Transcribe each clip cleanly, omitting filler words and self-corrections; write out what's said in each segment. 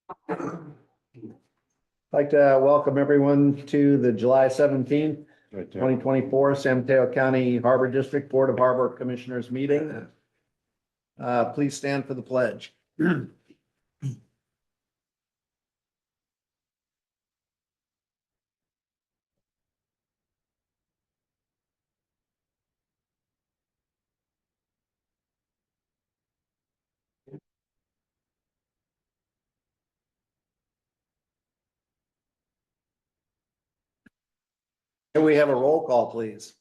I'd like to welcome everyone to the July 17th, 2024 San Mateo County Harbor District Board of Harbor Commissioners meeting. Please stand for the pledge. Can we have a roll call, please?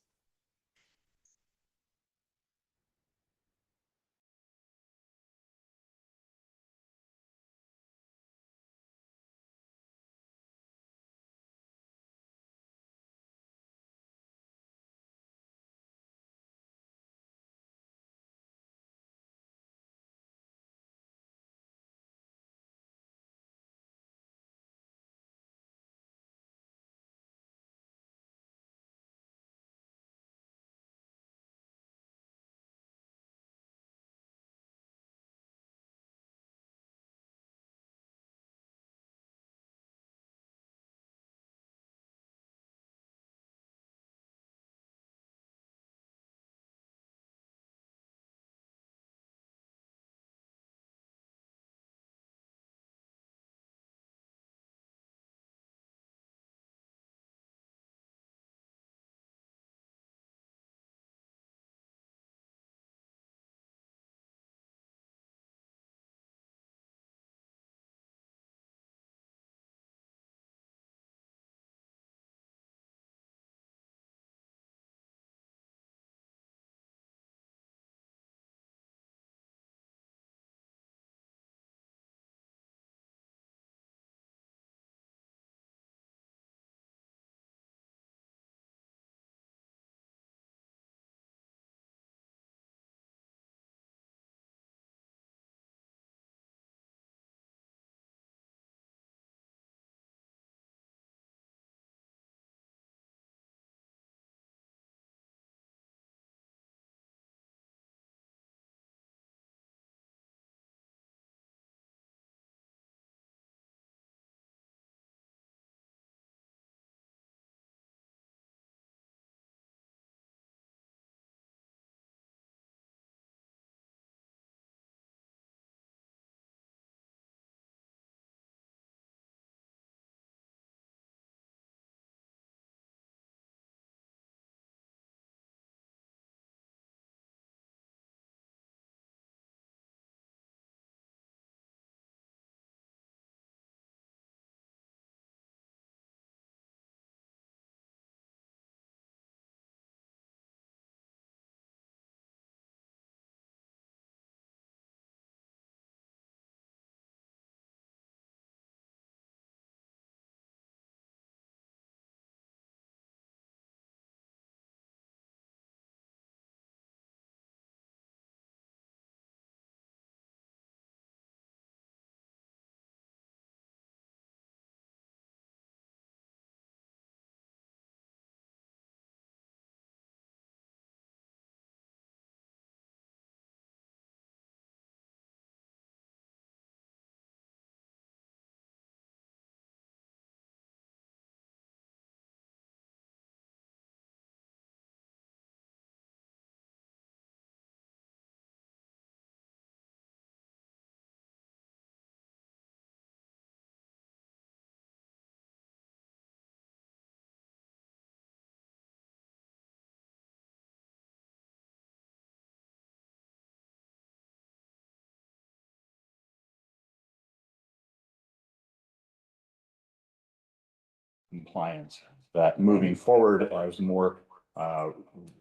Compliance that moving forward as more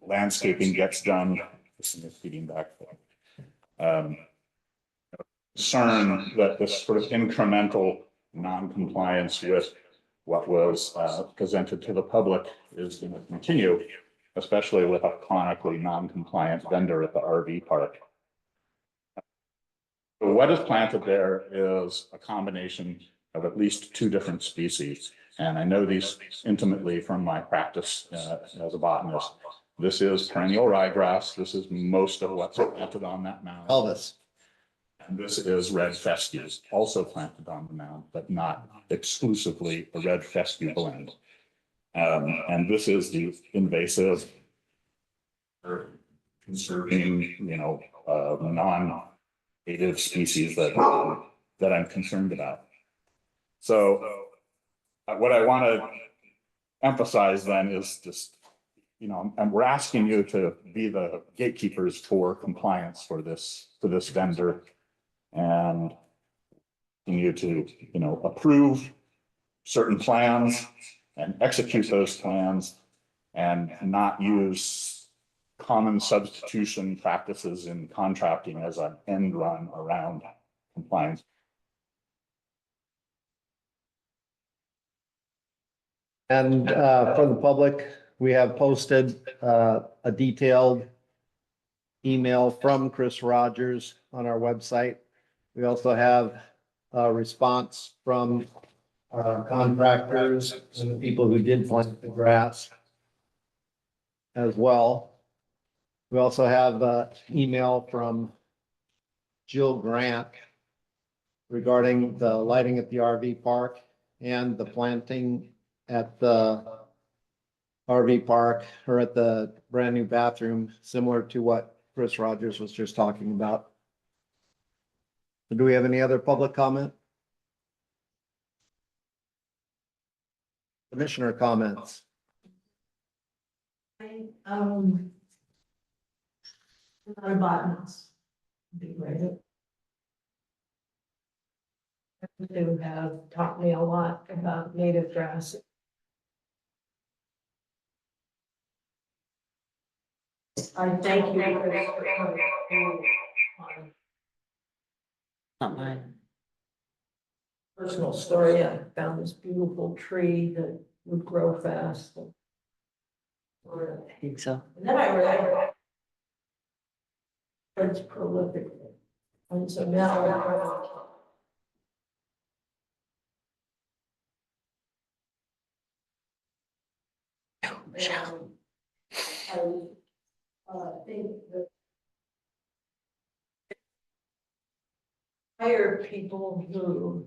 landscaping gets done. Feeding back. Concern that this sort of incremental non-compliance with what was presented to the public is going to continue, especially with a chronically non-compliant vendor at the RV park. What is planted there is a combination of at least two different species. And I know these intimately from my practice as a botanist. This is perennial ryegrass. This is most of what's planted on that mound. Elvis. And this is red fescue, also planted on the mound, but not exclusively a red fescue blend. And this is the invasive or conserving, non-native species that I'm concerned about. So what I want to emphasize then is just, and we're asking you to be the gatekeepers for compliance for this vendor, and you to, approve certain plans and execute those plans and not use common substitution practices in contracting as an end run around compliance. And for the public, we have posted a detailed email from Chris Rogers on our website. We also have a response from our contractors and the people who did plant the grass as well. We also have an email from Jill Grant regarding the lighting at the RV park and the planting at the RV park or at the brand new bathroom, similar to what Chris Rogers was just talking about. Do we have any other public comment? Commissioner comments? I'm not a botanist. Be great. They have taught me a lot about native grass. I thank you for not mine. Personal story, I found this beautiful tree that would grow fast. I think so. And then I read it's prolific. And so now I think that hire people who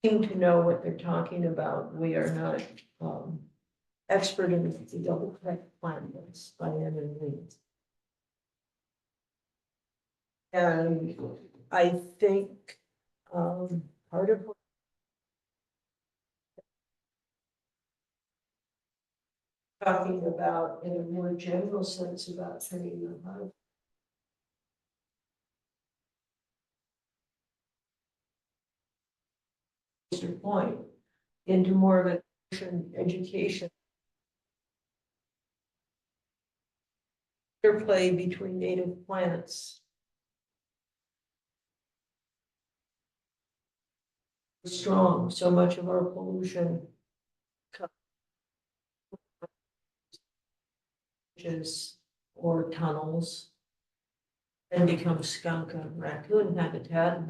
seem to know what they're talking about. We are not expert in the double check plans by any means. And I think part of what talking about in a more general sense about turning the heart. Your point into more of an education. Interplay between native plants. Strong, so much of our pollution or tunnels and becomes skunk and raccoon habitat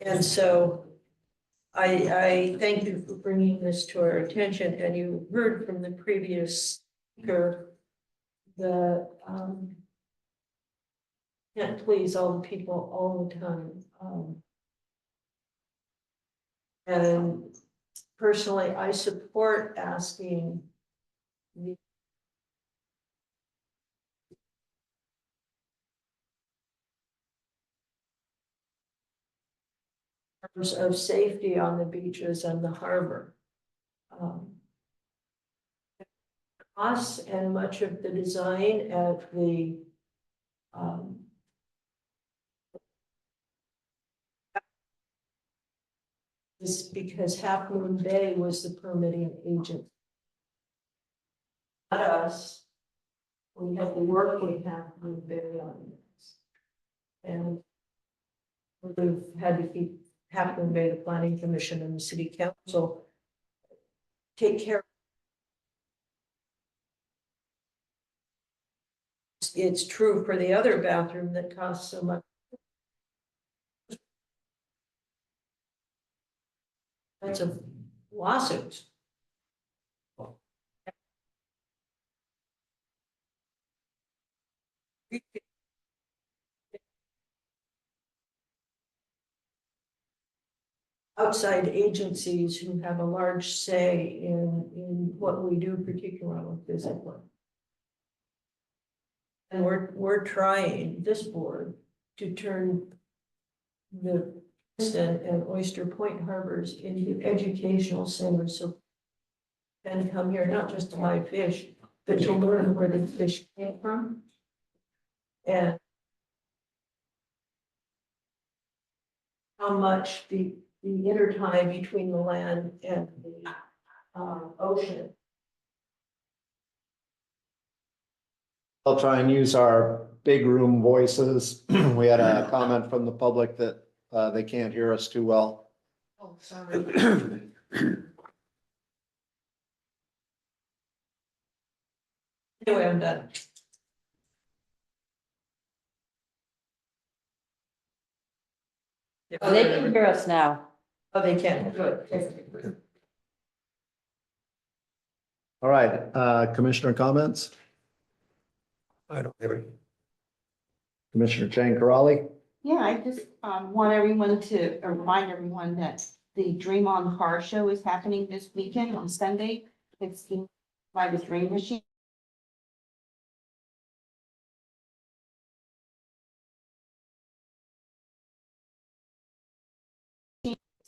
and so I thank you for bringing this to our attention, and you heard from the previous speaker that can't please all the people all the time. And personally, I support asking the terms of safety on the beaches and the harbor. Us and much of the design at the is because Half Moon Bay was the permitting agent. Not us. We had to work with Half Moon Bay on this. And we've had to keep Half Moon Bay, the Planning Commission and the City Council take care. It's true for the other bathroom that costs so much. That's a lawsuit. outside agencies who have a large say in what we do, particularly physically. And we're trying, this board, to turn the Princeton and Oyster Point harbors into educational centers, so and come here not just to buy fish, but to learn where the fish came from. And how much the intertie between the land and the ocean. I'll try and use our big room voices. We had a comment from the public that they can't hear us too well. Oh, sorry. Anyway, I'm done. Oh, they can hear us now. Oh, they can, good. All right, Commissioner comments? I don't have any. Commissioner Chang Karali? Yeah, I just want everyone to remind everyone that the Dream On Car Show is happening this weekend on Sunday. It's by the Dream Machine.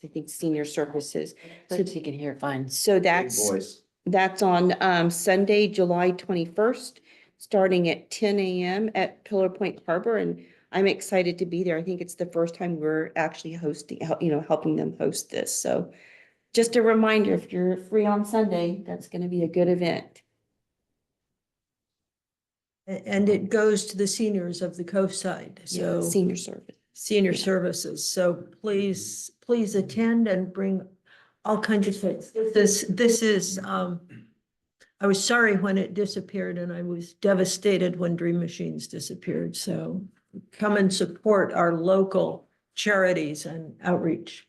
I think senior services. So you can hear fine. So Big voice. that's on Sunday, July 21st, starting at 10 a.m. at Pillar Point Harbor. And I'm excited to be there. I think it's the first time we're actually hosting, helping them host this. So just a reminder, if you're free on Sunday, that's going to be a good event. And it goes to the seniors of the coast side, so Senior service. senior services. So please attend and bring all kinds of things. This is, I was sorry when it disappeared and I was devastated when Dream Machines disappeared. So come and support our local charities and outreach.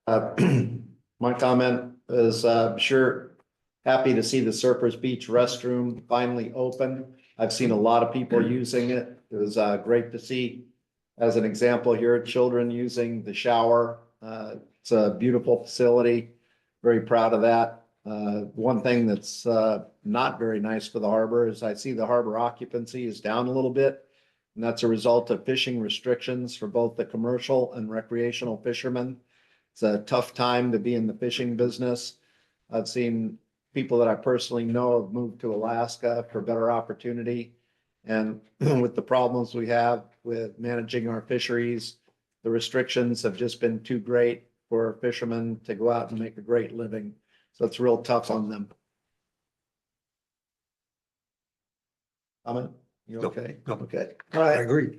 My comment is, sure, happy to see the Surfers Beach restroom finally open. I've seen a lot of people using it. It was great to see, as an example here, children using the shower. It's a beautiful facility. Very proud of that. One thing that's not very nice for the harbor is I see the harbor occupancy is down a little bit. And that's a result of fishing restrictions for both the commercial and recreational fishermen. It's a tough time to be in the fishing business. I've seen people that I personally know have moved to Alaska for better opportunity. And with the problems we have with managing our fisheries, the restrictions have just been too great for fishermen to go out and make a great living. So it's real tough on them. Comment? You Nope, okay? nope. Okay. All I right. agree.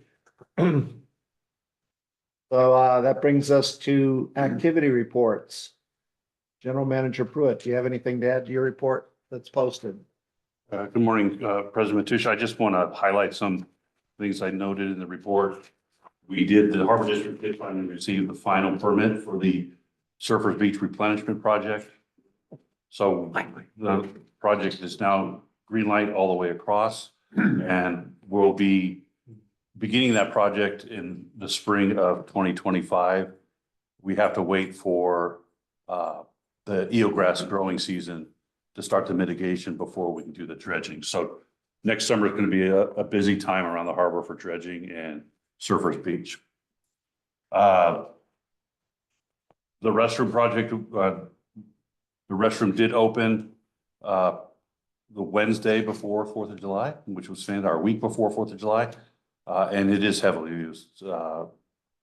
So that brings us to activity reports. General Manager Pruitt, do you have anything to add to your report that's posted? Good morning, President Matusha. I just want to highlight some things I noted in the report. The Harbor District did finally receive the final permit for the Surfers Beach replenishment project. So the project is now green light all the way across, and we'll be beginning that project in the spring of 2025. We have to wait for the eelgrass growing season to start the mitigation before we can do the dredging. So next summer is going to be a busy time around the harbor for dredging and Surfers Beach. The restroom project, the restroom did open the Wednesday before 4th of July, which was our week before 4th of July. And it is heavily used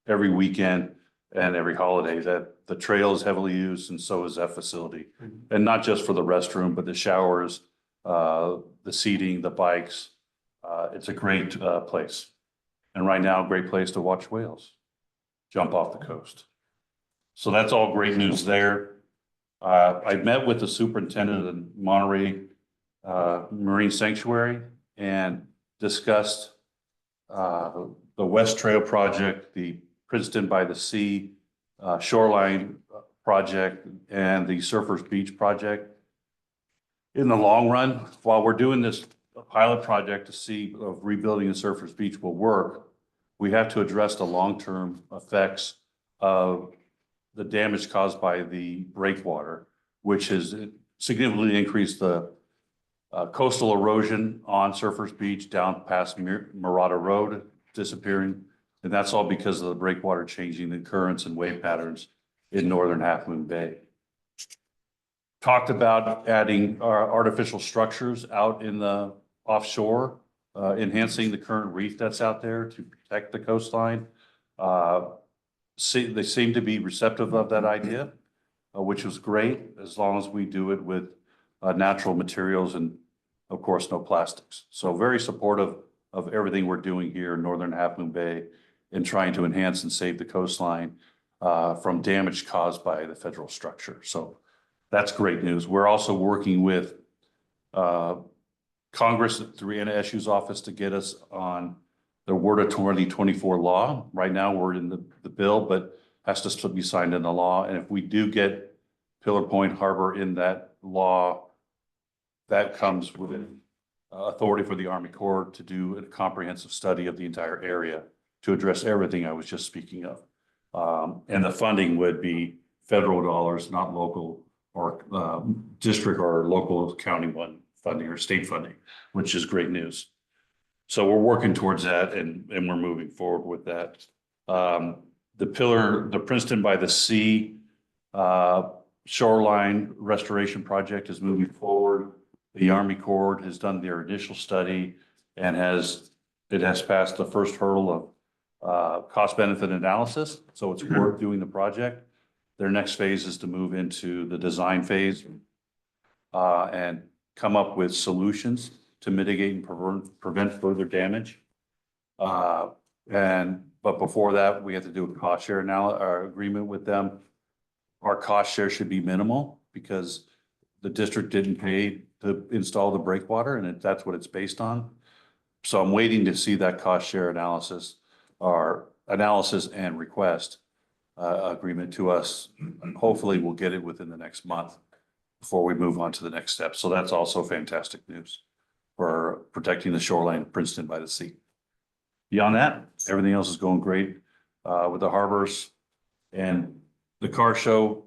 every weekend and every holiday. That the trail is heavily used, and so is that facility. And not just for the restroom, but the showers, the seating, the bikes. It's a great place. And right now, a great place to watch whales jump off the coast. So that's all great news there. I met with the superintendent of the Monterey Marine Sanctuary and discussed the West Trail project, the Princeton by the Sea shoreline project, and the Surfers Beach project. in the long run, while we're doing this pilot project to see if rebuilding the Surfers Beach will work, we have to address the long-term effects of the damage caused by the breakwater, which has significantly increased the coastal erosion on Surfers Beach down past Murata Road disappearing. And that's all because of the breakwater changing the currents and wave patterns in northern Half Moon Bay. Talked about adding artificial structures out in the offshore, enhancing the current reef that's out there to protect the coastline. They seem to be receptive of that idea, which was great, as long as we do it with natural materials and, of course, no plastics. So very supportive of everything we're doing here in northern Half Moon Bay in trying to enhance and save the coastline from damage caused by the federal structure. So that's great news. We're also working with Congress through Anna Eshu's office to get us on the Word of 2024 law. Right now, we're in the bill, but has to still be signed into law. And if we do get Pillar Point Harbor in that law, that comes with authority for the Army Corps to do a comprehensive study of the entire area to address everything I was just speaking of. And the funding would be federal dollars, not local or district or local county one funding or state funding, which is great news. So we're working towards that and we're moving forward with that. The Princeton by the Sea shoreline restoration project is moving forward. The Army Corps has done their initial study and it has passed the first hurdle of cost benefit analysis. So it's worth doing the project. Their next phase is to move into the design phase and come up with solutions to mitigate and prevent further damage. But before that, we have to do a cost share agreement with them. Our cost share should be minimal because the district didn't pay to install the breakwater, and that's what it's based on. So I'm waiting to see that cost share analysis and request agreement to us. And hopefully we'll get it within the next month before we move on to the next step. So that's also fantastic news for protecting the shoreline of Princeton by the Sea. Beyond that, everything else is going great with the harbors, and the car show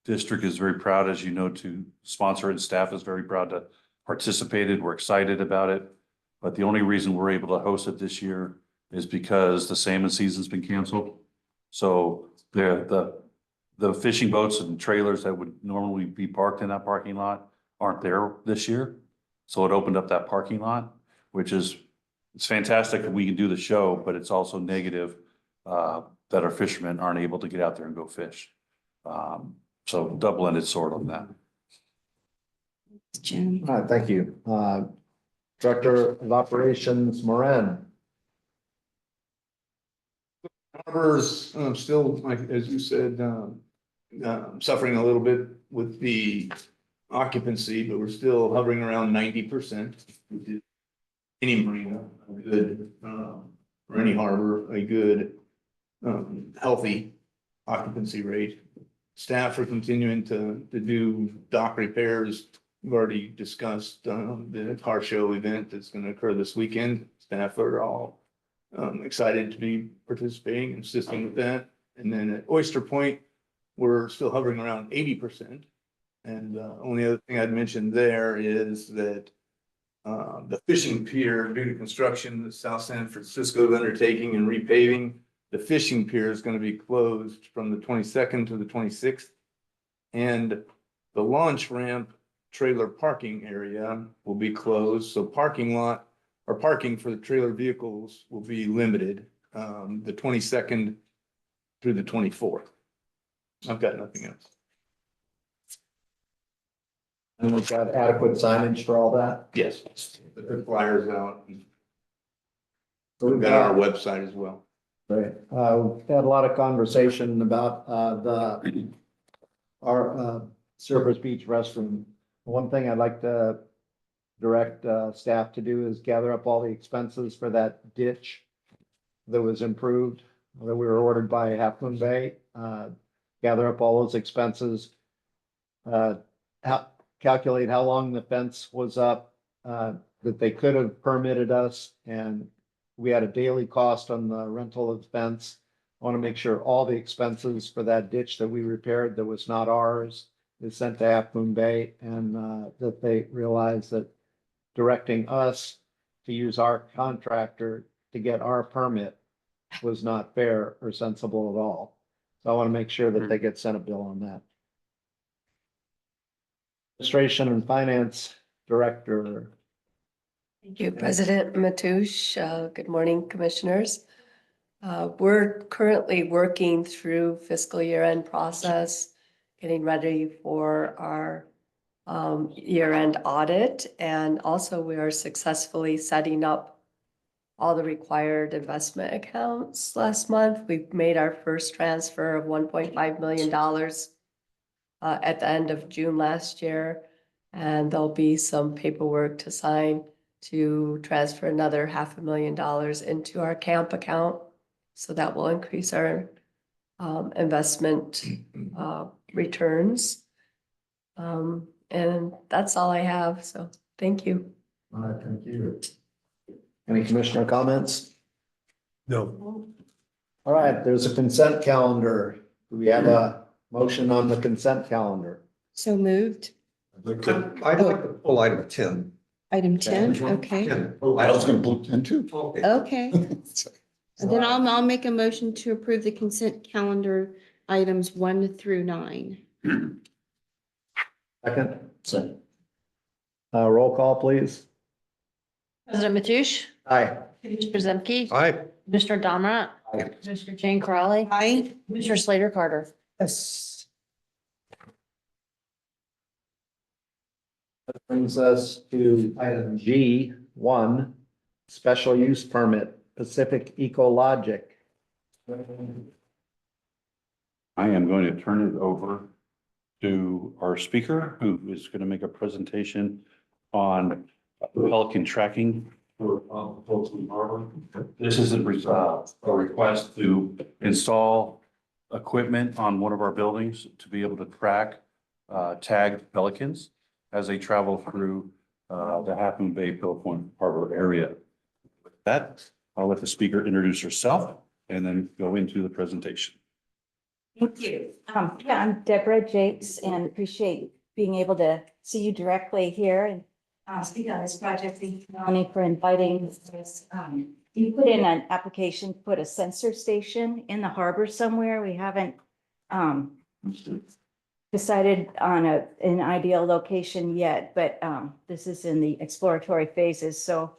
district is very proud, as you know, to sponsor it, and staff is very proud to participate in. We're excited about it. But the only reason we're able to host it this year is because the salmon season's been canceled. So the fishing boats and trailers that would normally be parked in that parking lot aren't there this year. So it opened up that parking lot, which is, it's fantastic that we can do the show, but it's also negative that our fishermen aren't able to get out there and go fish. So double-ended sword on that. Jim. All right, thank you. Director of Operations, Moran. Harbors, still, like, as you said, suffering a little bit with the occupancy, but we're still hovering around 90%. Any marina, a good, or any harbor, a good, healthy occupancy rate. Staff are continuing to do dock repairs. We've already discussed, the car show event that's going to occur this weekend. Staff are all excited to be participating and assisting with that. And then at Oyster Point, we're still hovering around 80%. And only other thing I'd mention there is that the fishing pier, due to construction, the South San Francisco is undertaking and repaving, the fishing pier is going to be closed from the 22nd to the 26th. And the launch ramp trailer parking area will be closed. So parking lot or parking for the trailer vehicles will be limited, the 22nd through the 24th. I've got nothing else. And we've got adequate signage for all that. Yes, the flyers out. So We've got our website as well. Right. We've had a lot of conversation about our Surfers Beach restroom. One thing I'd like to direct staff to do is gather up all the expenses for that ditch that was improved, that we were ordered by Half Moon Bay. Gather up all those expenses. calculate how long the fence was up, that they could have permitted us, and we had a daily cost on the rental of the fence. I want to make sure all the expenses for that ditch that we repaired that was not ours is sent to Half Moon Bay, and that they realize that directing us to use our contractor to get our permit was not fair or sensible at all. So I want to make sure that they get sent a bill on that. Administration and Finance Director. Thank you, President Matoush. Good morning, Commissioners. We're currently working through fiscal year-end process, getting ready for our year-end audit. And also we are successfully setting up all the required investment accounts last month. We've made our first transfer of $1.5 million at the end of June last year. And there'll be some paperwork to sign to transfer another $500,000 into our camp account. So that will increase our investment returns. And that's all I have. So thank you. All right, thank you. Any commissioner comments? No. All right, there's a consent calendar. Do we have a motion on the consent calendar? So moved. I'd like to pull item 10. Item 10, okay. 10. I was gonna pull 10 too. Okay. Okay. And then I'll make a motion to approve the consent calendar items 1 through 9. Second? Second. Roll call, please. President Matoush, Aye. Commissioner Zemke, Aye. Commissioner Domrat, Aye. Commissioner Jane Crowley, Aye. Commissioner Slater Carter. Yes. That brings us to item G1, special use permit, Pacific Ecologic. I am going to turn it over to our speaker, who is going to make a presentation on pelican tracking for folks in harbor. This is a request to install equipment on one of our buildings to be able to track tagged pelicans as they travel through the Half Moon Bay Pillow Point Harbor area. With that, I'll let the speaker introduce herself and then go into the presentation. Thank you. Yeah, I'm Deborah Jakes and appreciate being able to see you directly here and speak on this project. Thank you, Melanie, for inviting us. You put in an application, put a sensor station in the harbor somewhere. We haven't decided on an ideal location yet, but this is in the exploratory phases. So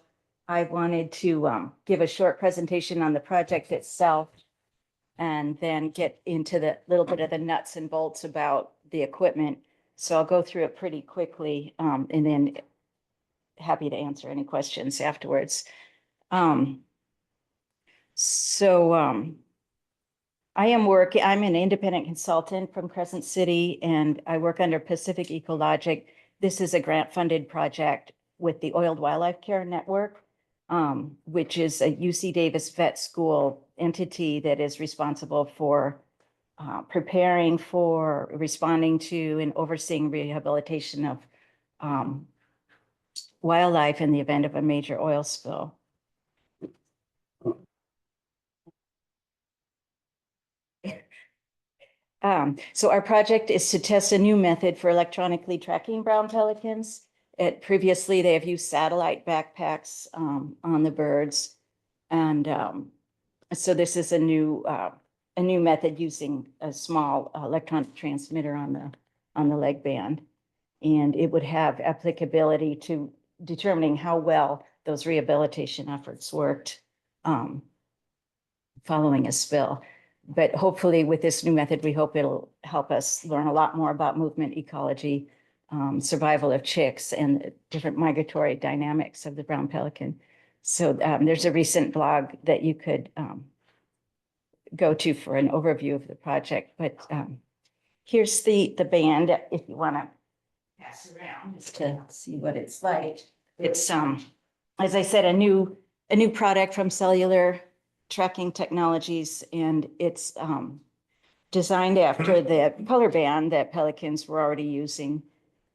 I wanted to give a short presentation on the project itself and then get into the little bit of the nuts and bolts about the equipment. So I'll go through it pretty quickly and then happy to answer any questions afterwards. I'm an independent consultant from Crescent City and I work under Pacific Ecologic. This is a grant-funded project with the Oiled Wildlife Care Network, which is a UC Davis vet school entity that is responsible for preparing for, responding to, and overseeing rehabilitation of wildlife in the event of a major oil spill. So our project is to test a new method for electronically tracking brown pelicans. Previously, they have used satellite backpacks on the birds. And so this is a new method using a small electronic transmitter on the leg band. And it would have applicability to determining how well those rehabilitation efforts worked following a spill. But hopefully with this new method, we hope it'll help us learn a lot more about movement ecology, survival of chicks, and different migratory dynamics of the brown pelican. So there's a recent blog that you could go to for an overview of the project. But here's the band, if you want to pass around just to see what it's like. It's, as I said, a new product from Cellular Tracking Technologies, and it's designed after the color band that pelicans were already using.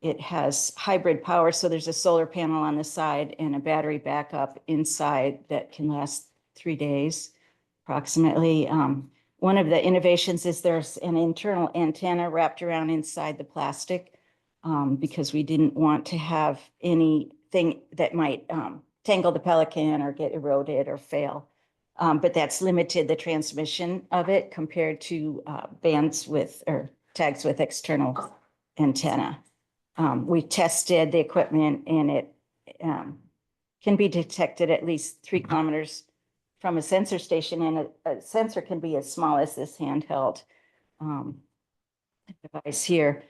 It has hybrid power, so there's a solar panel on the side and a battery backup inside that can last 3 days approximately. One of the innovations is there's an internal antenna wrapped around inside the plastic because we didn't want to have anything that might tangle the pelican or get eroded or fail. But that's limited the transmission of it compared to bands with or tags with external antenna. We tested the equipment and it can be detected at least 3 kilometers from a sensor station, and a sensor can be as small as this handheld device here.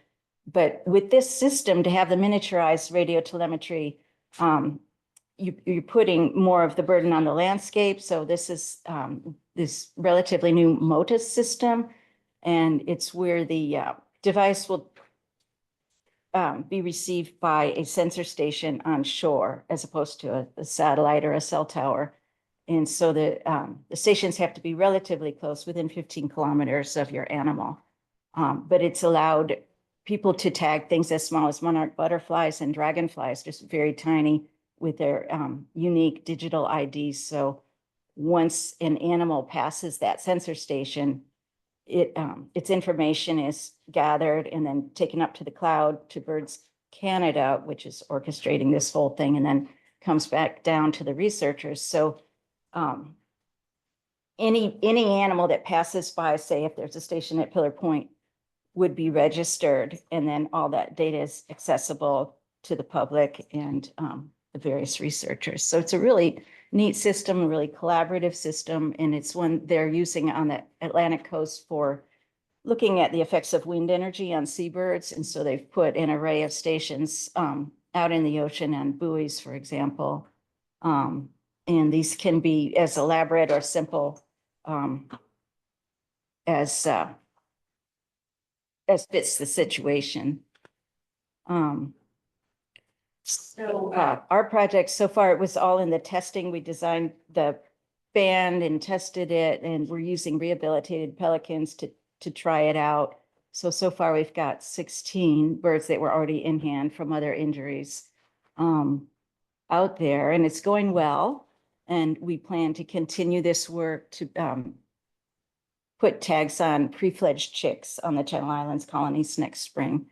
But with this system, to have the miniaturized radio telemetry, you're putting more of the burden on the landscape. So this is this relatively new MOTIS system, and it's where the device will be received by a sensor station on shore as opposed to a satellite or a cell tower. And so the stations have to be relatively close, within 15 kilometers of your animal. But it's allowed people to tag things as small as monarch butterflies and dragonflies, just very tiny, with their unique digital IDs. So once an animal passes that sensor station, its information is gathered and then taken up to the cloud to Birds Canada, which is orchestrating this whole thing, and then comes back down to the researchers. So any animal that passes by, say if there's a station at Pillar Point, would be registered, and then all that data is accessible to the public and the various researchers. So it's a really neat system, a really collaborative system, and it's one they're using on the Atlantic coast for looking at the effects of wind energy on seabirds. And so they've put an array of stations out in the ocean on buoys, for example. And these can be as elaborate or simple as fits the situation. So our project so far, it was all in the testing. We designed the band and tested it, and we're using rehabilitated pelicans to try it out. So far we've got 16 birds that were already in hand from other injuries out there, and it's going well. And we plan to continue this work to put tags on pre-fledged chicks on the Channel Islands colonies next spring.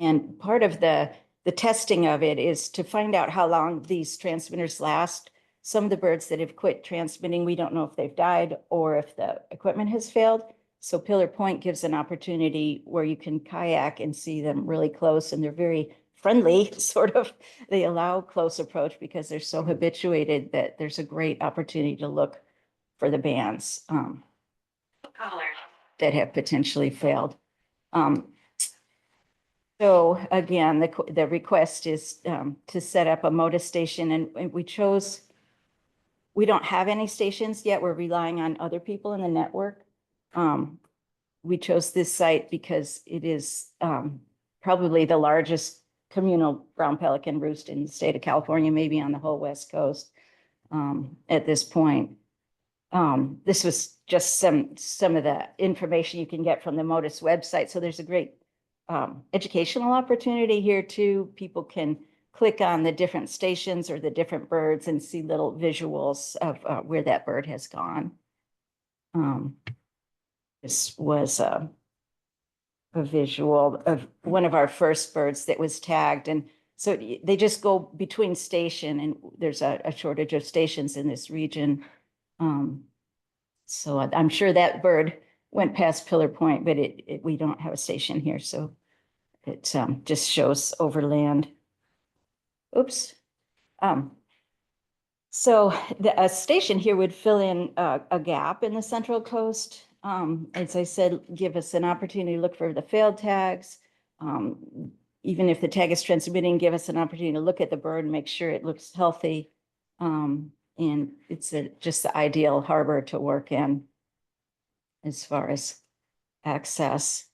And part of the testing of it is to find out how long these transmitters last. Some of the birds that have quit transmitting, we don't know if they've died or if the equipment has failed. So Pillar Point gives an opportunity where you can kayak and see them really close, and they're very friendly, sort of. They allow close approach because they're so habituated that there's a great opportunity to look for the bands that have potentially failed. So again, the request is to set up a MOTIS station, and we don't have any stations yet. We're relying on other people in the network. We chose this site because it is probably the largest communal brown pelican roost in the state of California, maybe on the whole West Coast at this point. This was just some of the information you can get from the MOTIS website. So there's a great educational opportunity here too. People can click on the different stations or the different birds and see little visuals of where that bird has gone. This was a visual of one of our first birds that was tagged. And so they just go between station, and there's a shortage of stations in this region. So I'm sure that bird went past Pillar Point, but we don't have a station here. So it just shows overland. Oops. So a station here would fill in a gap in the Central Coast. As I said, give us an opportunity to look for the failed tags. Even if the tag is transmitting, give us an opportunity to look at the bird and make sure it looks healthy. And it's just the ideal harbor to work in as far as access.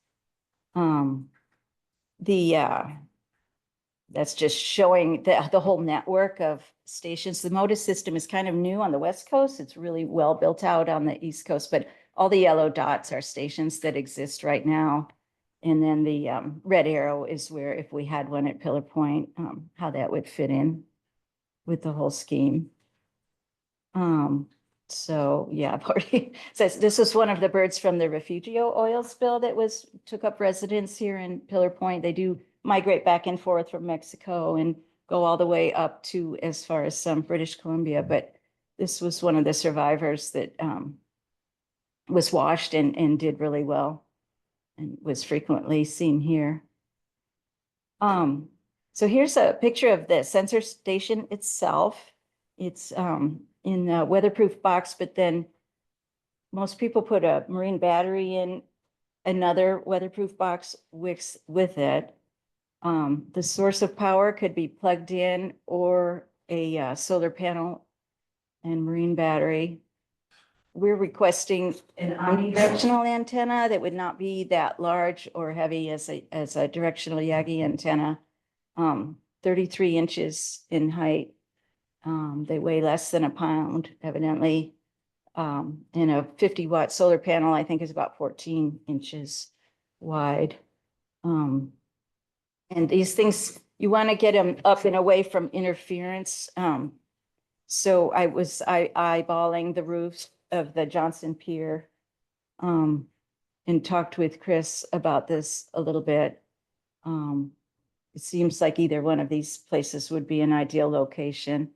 That's just showing the whole network of stations. The MOTIS system is kind of new on the West Coast. It's really well built out on the East Coast, but all the yellow dots are stations that exist right now. And then the red arrow is where if we had one at Pillar Point, how that would fit in with the whole scheme. So yeah, I've already says this was one of the birds from the Refugio oil spill that took up residence here in Pillar Point. They do migrate back and forth from Mexico and go all the way up to as far as some British Columbia, but this was one of the survivors that was washed and did really well and was frequently seen here. So here's a picture of the sensor station itself. It's in a weatherproof box, but then most people put a marine battery in another weatherproof box with it. The source of power could be plugged in or a solar panel and marine battery. We're requesting an omnidirectional antenna that would not be that large or heavy as a directional Yagi antenna. 33 inches in height. They weigh less than a pound, evidently. And a 50-watt solar panel, I think, is about 14 inches wide. And these things, you want to get them up and away from interference. So I was eyeballing the roofs of the Johnson Pier and talked with Chris about this a little bit. It seems like either one of these places would be an ideal location.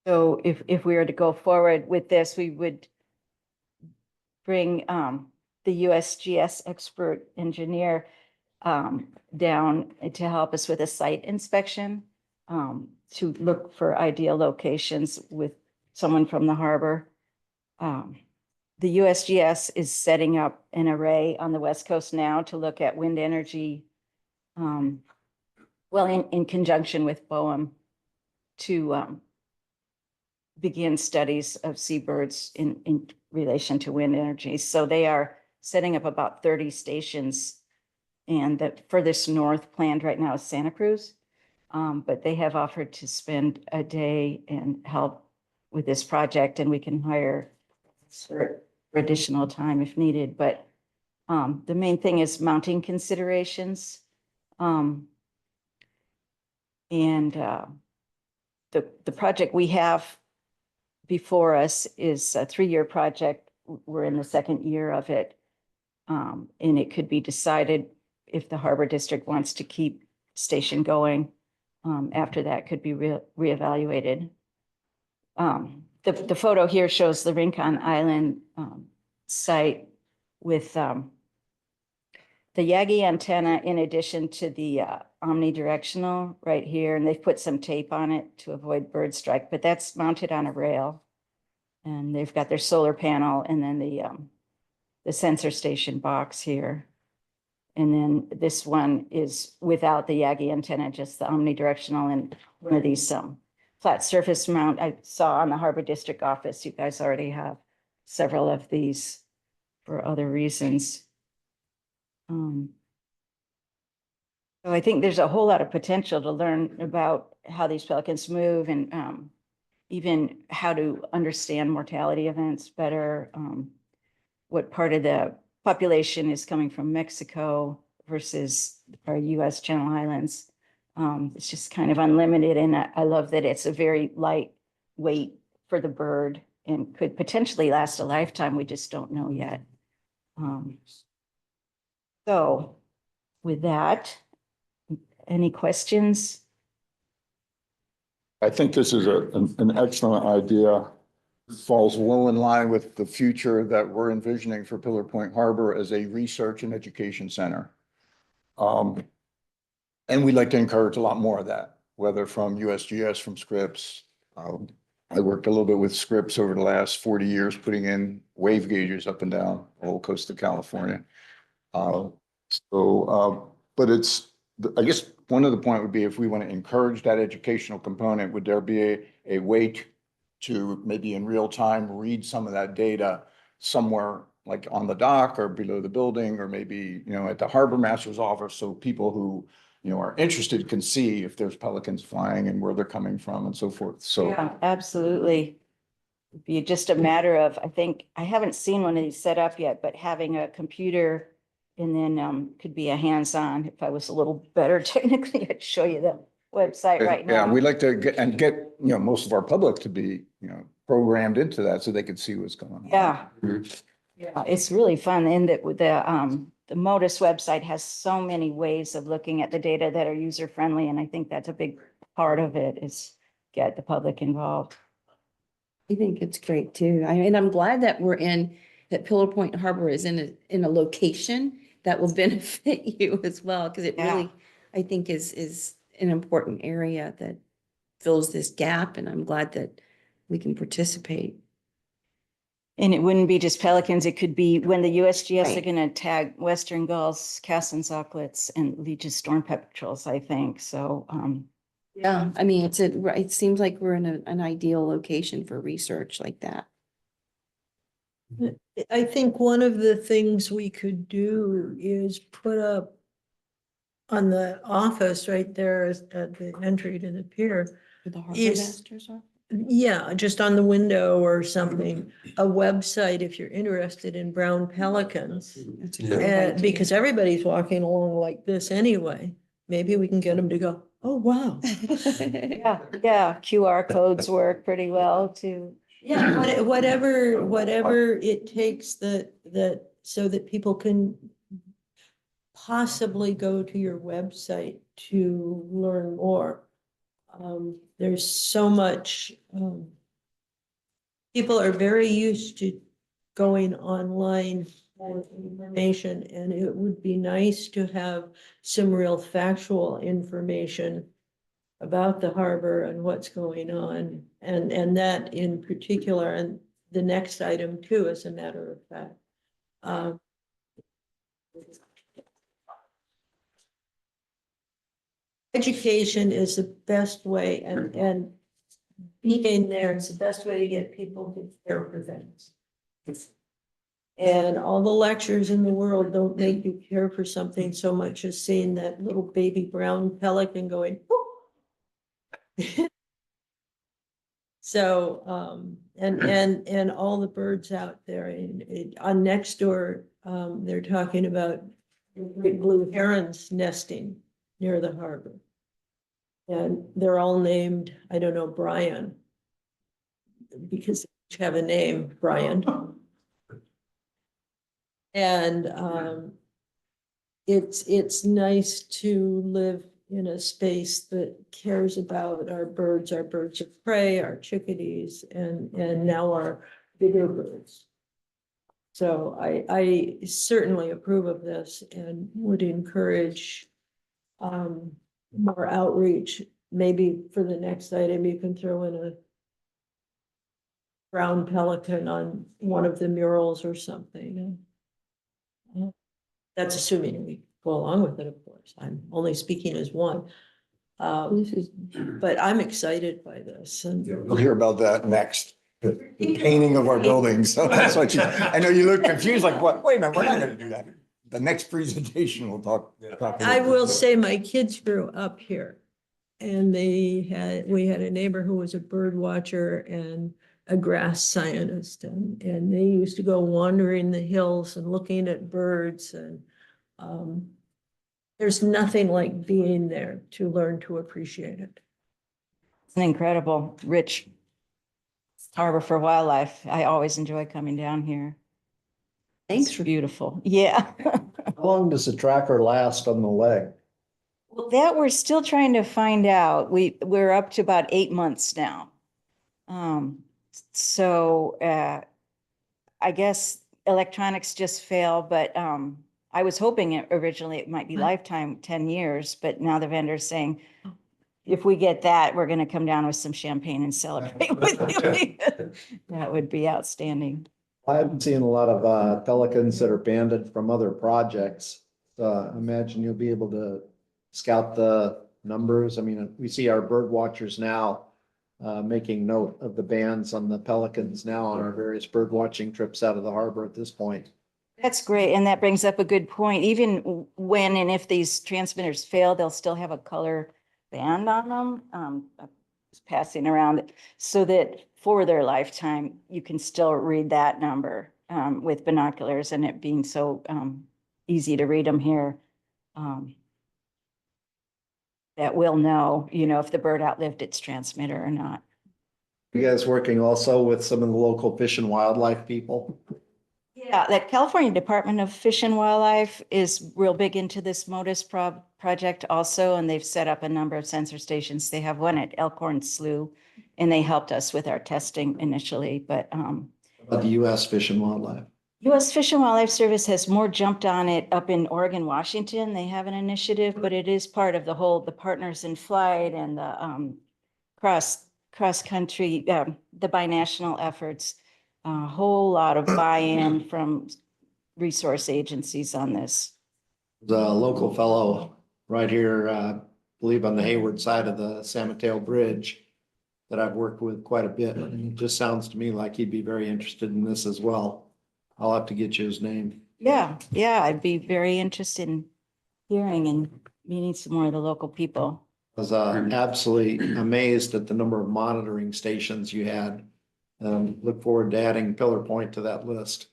So if we were to go forward with this, we would bring the USGS expert engineer down to help us with a site inspection to look for ideal locations with someone from the harbor. The USGS is setting up an array on the West Coast now to look at wind energy, well, in conjunction with BOEM to begin studies of seabirds in relation to wind energy. So they are setting up about 30 stations, and the furthest north planned right now is Santa Cruz. But they have offered to spend a day and help with this project, and we can hire for additional time if needed. But the main thing is mounting considerations. The project we have before us is a 3-year project. We're in the 2nd year of it. And it could be decided if the Harbor District wants to keep station going. After that could be reevaluated. The photo here shows the Rincon Island site with the Yagi antenna in addition to the omnidirectional right here, and they've put some tape on it to avoid bird strike, but that's mounted on a rail. And they've got their solar panel and then the sensor station box here. And then this one is without the Yagi antenna, just the omnidirectional, and one of these flat surface mount I saw on the Harbor District office. You guys already have several of these for other reasons. So I think there's a whole lot of potential to learn about how these pelicans move and even how to understand mortality events better. What part of the population is coming from Mexico versus our US Channel Islands. It's just kind of unlimited. And I love that it's a very light weight for the bird and could potentially last a lifetime. We just don't know yet. So with that, any questions? I think this is an excellent idea. Falls well in line with the future that we're envisioning for Pillar Point Harbor as a research and education center. And we'd like to encourage a lot more of that, whether from USGS, from Scripps. I worked a little bit with Scripps over the last 40 years, putting in wave gauges up and down the whole coast of California. But I guess one of the point would be if we want to encourage that educational component, would there be a way to maybe in real time read some of that data somewhere like on the dock or below the building, or maybe, at the harbor master's office, so people who, are interested can see if there's pelicans flying and where they're coming from and so forth. So yeah, absolutely. be just a matter of, I think, I haven't seen one of these set up yet, but having a computer and then could be a hands-on. If I was a little better technically, I'd show you the website right Yeah, now. we'd like to get, most of our public to be, programmed into that so they could see what's going on. Yeah. It's really fun. And the Modus website has so many ways of looking at the data that are user-friendly. And I think that's a big part of it is get the public involved. I think it's great too. And I'm glad that that Pillar Point Harbor is in a location that will benefit you as well, because it Yeah. really, I think is an important area that fills this gap, and I'm glad that we can participate. And it wouldn't be just pelicans. It could be when the USGS are Right. going to tag Western gulls, Cassin's auklets, and Leach's storm petrels, I think. So, Yeah, I mean, it seems like we're in an ideal location for research like that. I think one of the things we could do is put up on the office right there at the entry to the pier. Where the harbor Is- masters are. Yeah, just on the window or something, a website if you're interested in brown pelicans. That's a Yeah. great idea. Because everybody's walking along like this anyway. Maybe we can get them to go, oh, wow. yeah, QR codes work pretty well too. Yeah, whatever it takes so that people can possibly go to your website to learn more. There's so much, people are very used to going online for information, and it would be nice to have some real factual information about the harbor and what's going on, and that in particular, and the next item too, as a matter of fact. Education is the best way, and being there is the best way to get people to care for things. And all the lectures in the world don't make you care for something so much as seeing that little baby brown pelican going, whoop. So, and all the birds out there, and on next door, they're talking about great blue herons nesting near the harbor. And they're all named, I don't know, Brian, because they each have a name, Brian. And it's nice to live in a space that cares about our birds of prey, our chickadees, and now our bigger birds. So I certainly approve of this and would encourage more outreach. Maybe for the next item, you can throw in a brown pelican on one of the murals or something. That's assuming we go along with it, of course. I'm only speaking as one. But I'm excited by this, and We'll hear about that next. The painting of our buildings. So that's what I know you look confused, like, what? Wait a minute, we're not gonna do that. The next presentation, we'll talk. I will say my kids grew up here. And we had a neighbor who was a bird watcher and a grass scientist, and they used to go wandering the hills and looking at birds, and there's nothing like being there to learn to appreciate it. It's an incredible, rich harbor for wildlife. I always enjoy coming down here. Thanks It's for beautiful. Yeah. How long does the tracker last on the leg? Well, that we're still trying to find out. We're up to about 8 months now. So I guess electronics just fail, but I was hoping originally it might be lifetime, 10 years, but now the vendor's saying, if we get that, we're going to come down with some champagne and celebrate with you. That would be outstanding. I haven't seen a lot of pelicans that are banded from other projects. I imagine you'll be able to scout the numbers. I mean, we see our bird watchers now making note of the bands on the pelicans now on our various bird watching trips out of the harbor at this point. That's great. And that brings up a good point. Even when and if these transmitters fail, they'll still have a color band on them. passing around so that for their lifetime, you can still read that number with binoculars and it being so easy to read them here. That we'll know, you know, if the bird outlived its transmitter or not. You guys working also with some of the local fish and wildlife people? Yeah, the California Department of Fish and Wildlife is real big into this MODIS project also, and they've set up a number of sensor stations. They have one at Elkhorn Slough, and they helped us with our testing initially, but About the US Fish and Wildlife. U.S. Fish and Wildlife Service has more jumped on it up in Oregon, Washington. They have an initiative, but it is part of the Partners in Flight and the cross country, the binational efforts. A whole lot of buy-in from resource agencies on this. The local fellow right here, I believe on the Hayward side of the San Mateo Bridge that I've worked with quite a bit. And it just sounds to me like he'd be very interested in this as well. I'll have to get you his name. Yeah, I'd be very interested in hearing and meeting some more of the local people. I was absolutely amazed at the number of monitoring stations you had. Look forward to adding Pillar Point to that list.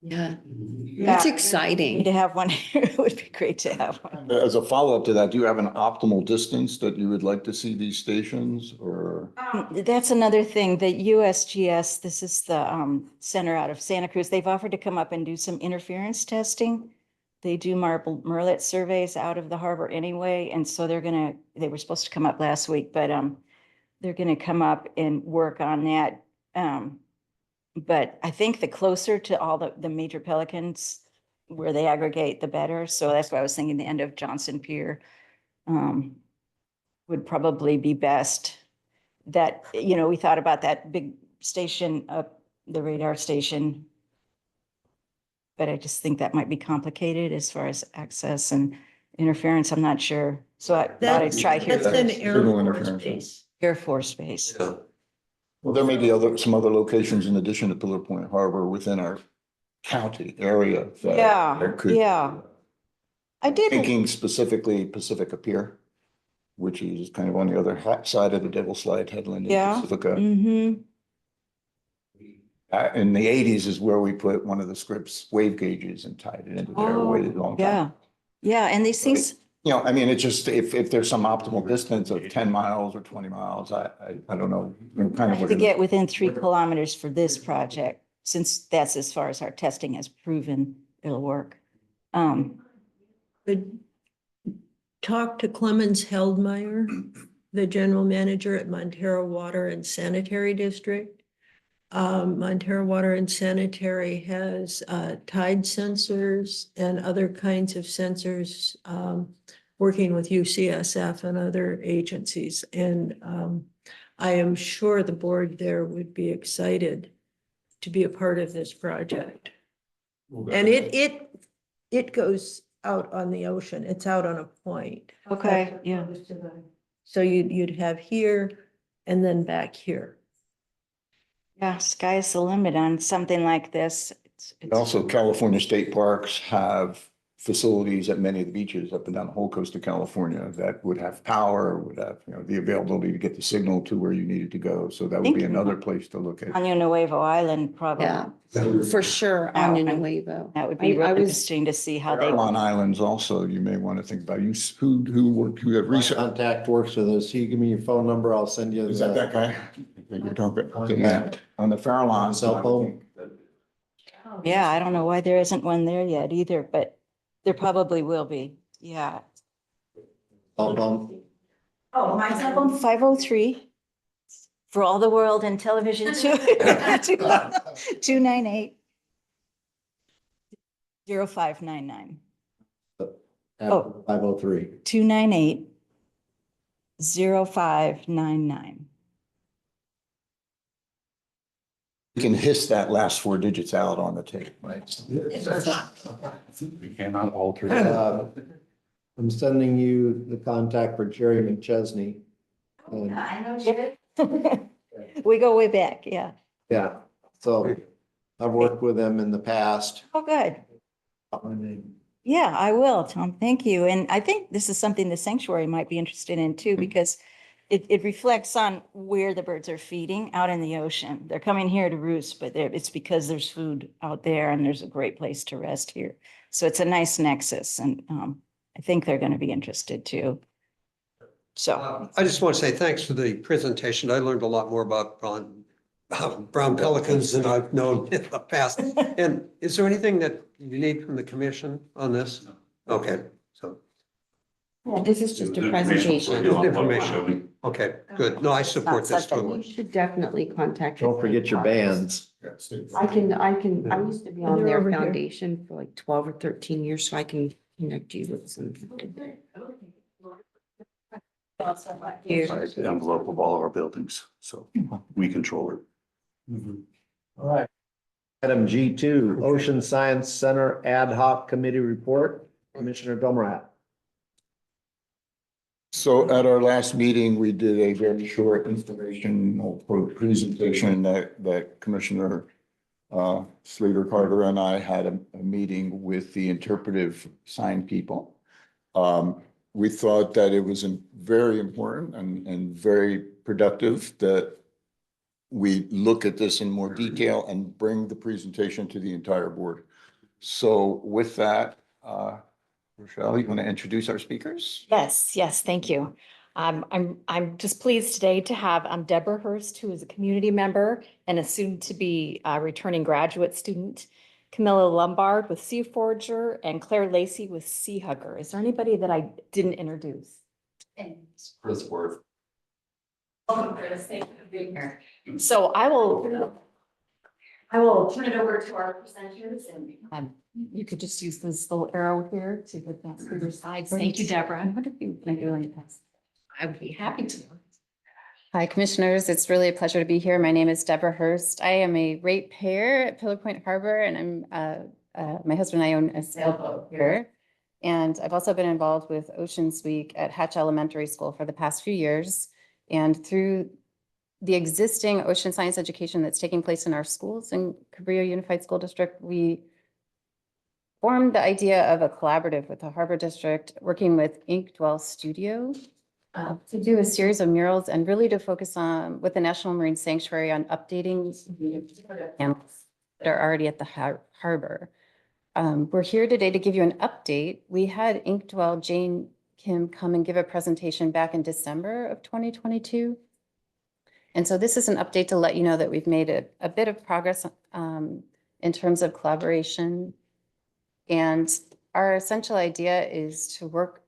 Yeah, Yeah. that's exciting. To have one here would be great to have one. As a follow-up to that, do you have an optimal distance that you would like to see these stations or? That's another thing, the USGS, this is the center out of Santa Cruz. They've offered to come up and do some interference testing. They do murrelet surveys out of the harbor anyway. And so they were supposed to come up last week, but they're gonna come up and work on that. But I think the closer to all the major pelicans where they aggregate, the better. So that's why I was thinking the end of Johnson Pier would probably be best. That, you know, we thought about that big station up, the radar station. But I just think that might be complicated as far as access and interference. I'm not sure. So I thought I'd try here. That's an Signal Air Force interference. base. Air Force Base. Well, there may be some other locations in addition to Pillar Point Harbor within our county area. that Yeah, could- yeah. I did. Thinking specifically Pacifica Pier, which is kind of on the other side of the Devil Slide headland in Yeah. Pacifica. Mm-hmm. In the eighties is where we put one of the Scripps wave gauges and tied it into there, waited a long time. Yeah, and these things, You know, I mean, it's just, if there's some optimal distance of 10 miles or 20 miles, I don't know. We're kind of to looking- get within 3 kilometers for this project, since that's as far as our testing has proven it'll work. Could talk to Clemens Heldmeyer, the general manager at Montero Water and Sanitary District. Montero Water and Sanitary has tide sensors and other kinds of sensors, working with UCSF and other agencies. And I am sure the board there would be excited to be a part of this project. And it goes out on the ocean. It's out on a point. Okay, yeah. So you'd have here and then back here. Yeah, sky's the limit on something like this. Also, California state parks have facilities at many of the beaches up and down the whole coast of California that would have power, would have, you know, the availability to get the signal to where you needed to go. So that would be another place to look at. On Nuevo Island, probably. Yeah, for sure on Nuevo. That would be I really was- interesting to see how they. On islands also, you may want to think about who have My research. contact works with us. You give me your phone number, I'll send you. Is that that guy? that you're talking about? Okay, yeah. On the Farallon. Cell phone? Yeah, I don't know why there isn't one there yet either, but there probably will be. Yeah. Cell phone? Oh, my cell phone, 503. For all the world and television too. 298. 0599. Oh. 503. 298. 0599. You can hiss that last 4 digits out on the tape, right? We cannot alter. I'm sending you the contact for Jerry McChesney. And, I know. We go way back, yeah. yeah, so I've worked with him in the past. Oh, good. Yeah, I will, Tom. Thank you. And I think this is something the sanctuary might be interested in too, because it reflects on where the birds are feeding out in the ocean. They're coming here to roost, but it's because there's food out there and there's a great place to rest here. So it's a nice nexus, and I think they're going to be interested too. So I just want to say thanks for the presentation. I learned a lot more about brown pelicans than I've known in the past. And is there anything that you need from the commission on this? Okay, so, This is just a The presentation. information for you on what we're showing. okay, good. No, I support this You totally. should definitely contact. Don't forget your bands. I used to be on They're their over here. foundation for like 12 or 13 years, so I can connect you with some. The envelope of all of our buildings, so we control it. All right. Item G2, Ocean Science Center Ad Hoc Committee Report, Commissioner Delmerat. So at our last meeting, we did a very short informational presentation that Commissioner Slater Carter and I had a meeting with the interpretive sign people. We thought that it was very important and very productive that we look at this in more detail and bring the presentation to the entire board. So with that, Rochelle, you want to introduce our speakers? Yes, thank you. I'm just pleased today to have Deborah Hurst, who is a community member and a soon-to-be returning graduate student, Camilla Lombard with Sea Forager, and Claire Lacey with Sea Hugger. Is there anybody that I didn't introduce? Chris Worth. Welcome, Chris. Thank you for being here. So I will turn it over to our presenters, and you could just use this little arrow here to advance through your slides. Thank you, Deborah. What if you can do like this? I would be happy to. Hi, Commissioners. It's really a pleasure to be here. My name is Deborah Hurst. I am a ratepayer at Pillar Point Harbor, and my husband and I own a sailboat here. And I've also been involved with Oceans Week at Hatch Elementary School for the past few years. And through the existing ocean science education that's taking place in our schools in Cabrillo Unified School District, we formed the idea of a collaborative with the Harbor District, working with Ink Dwell Studio to do a series of murals and really to focus on with the National Marine Sanctuary on updating animals that are already at the harbor. We're here today to give you an update. We had Ink Dwell Jane Kim come and give a presentation back in December of 2022. And so this is an update to let you know that we've made a bit of progress in terms of collaboration. And our essential idea is to work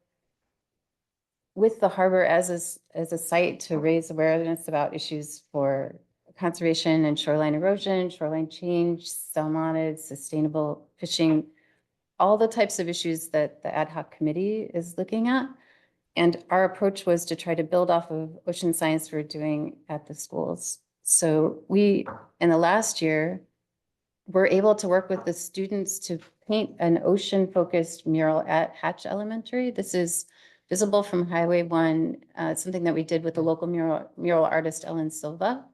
with the harbor as a site to raise awareness about issues for conservation and shoreline erosion, shoreline change, salmonids, sustainable fishing, all the types of issues that the ad hoc committee is looking at. And our approach was to try to build off of ocean science we're doing at the schools. So we, in the last year, were able to work with the students to paint an ocean-focused mural at Hatch Elementary. This is visible from Highway 1, something that we did with the local mural artist, Ellen Silva.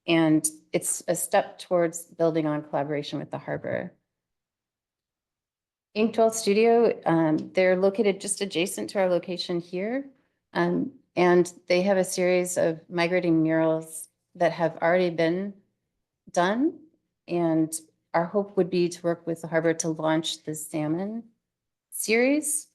And it's a step towards building on collaboration with the harbor. Ink Dwell Studio, they're located just adjacent to our location here. And they have a series of migrating murals that have already been done. And our hope would be to work with the harbor to launch the salmon series.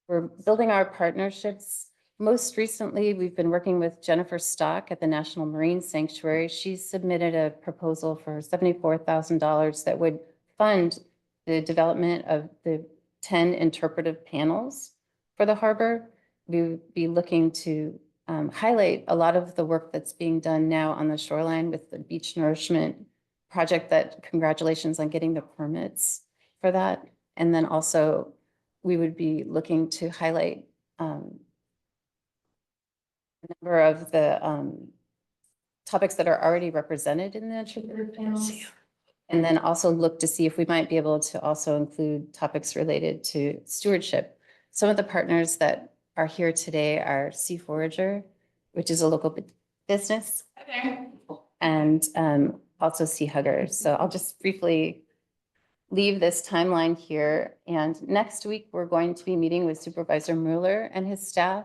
We're building our partnerships. Most recently, we've been working with Jennifer Stock at the National Marine Sanctuary. She submitted a proposal for $74,000 that would fund the development of the 10 interpretive panels for the harbor. We would be looking to highlight a lot of the work that's being done now on the shoreline with the beach nourishment project that congratulations on getting the permits for that. And then also we would be looking to highlight a number of the topics that are already represented in the interpretive panels. And then also look to see if we might be able to also include topics related to stewardship. Some of the partners that are here today are Sea Forager, which is a local business, and also Sea Hugger. So I'll just briefly leave this timeline here. And next week, we're going to be meeting with Supervisor Mueller and his staff.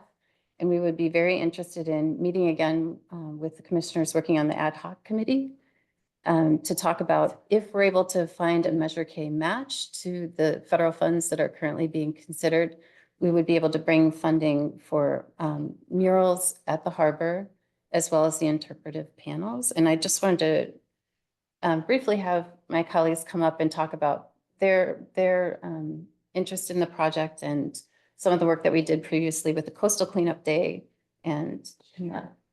And we would be very interested in meeting again with the commissioners working on the ad hoc committee to talk about if we're able to find a Measure K match to the federal funds that are currently being considered, we would be able to bring funding for murals at the harbor, as well as the interpretive panels. And I just wanted to briefly have my colleagues come up and talk about their interest in the project and some of the work that we did previously with the Coastal Cleanup Day. And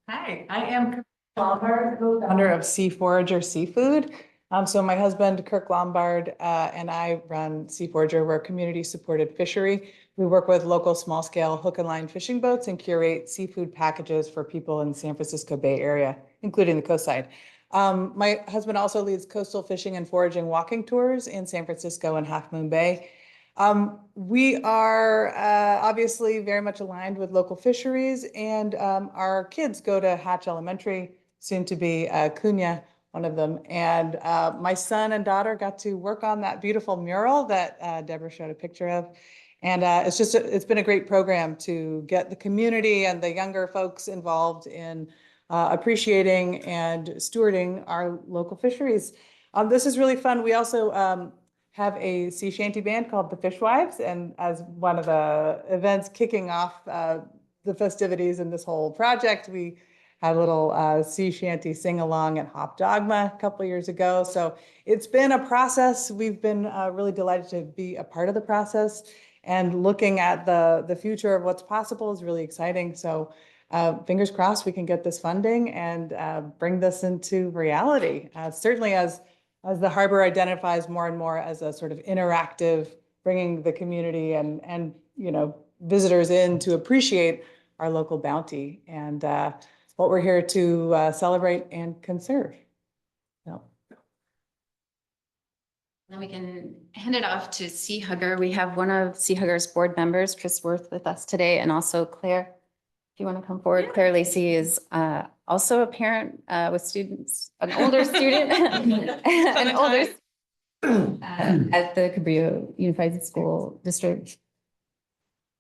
Hi, I am Lombard, co-founder of Sea Forager Seafood. So my husband, Kirk Lombard, and I run Sea Forager. We're a community-supported fishery. We work with local small-scale hook and line fishing boats and curate seafood packages for people in the San Francisco Bay Area, including the coastside. My husband also leads coastal fishing and foraging walking tours in San Francisco and Half Moon Bay. We are obviously very much aligned with local fisheries, and our kids go to Hatch Elementary, soon to be Cunha, one of them. And my son and daughter got to work on that beautiful mural that Deborah showed a picture of. And it's been a great program to get the community and the younger folks involved in appreciating and stewarding our local fisheries. This is really fun. We also have a sea shanty band called the Fishwives, and as one of the events kicking off the festivities in this whole project, we had a little sea shanty sing along at Hop Dogma a couple of years ago. So it's been a process. We've been really delighted to be a part of the process, and looking at the future of what's possible is really exciting. So fingers crossed we can get this funding and bring this into reality. Certainly as the harbor identifies more and more as a sort of interactive, bringing the community and visitors in to appreciate our local bounty and what we're here to celebrate and conserve. So. Then we can hand it off to Sea Hugger. We have one of Sea Hugger's board members, Chris Worth, with us today, and also Claire. If you want to come forward, yeah. Claire Lacey is also a parent with students, an older student, an older at the Cabrillo Unified School District.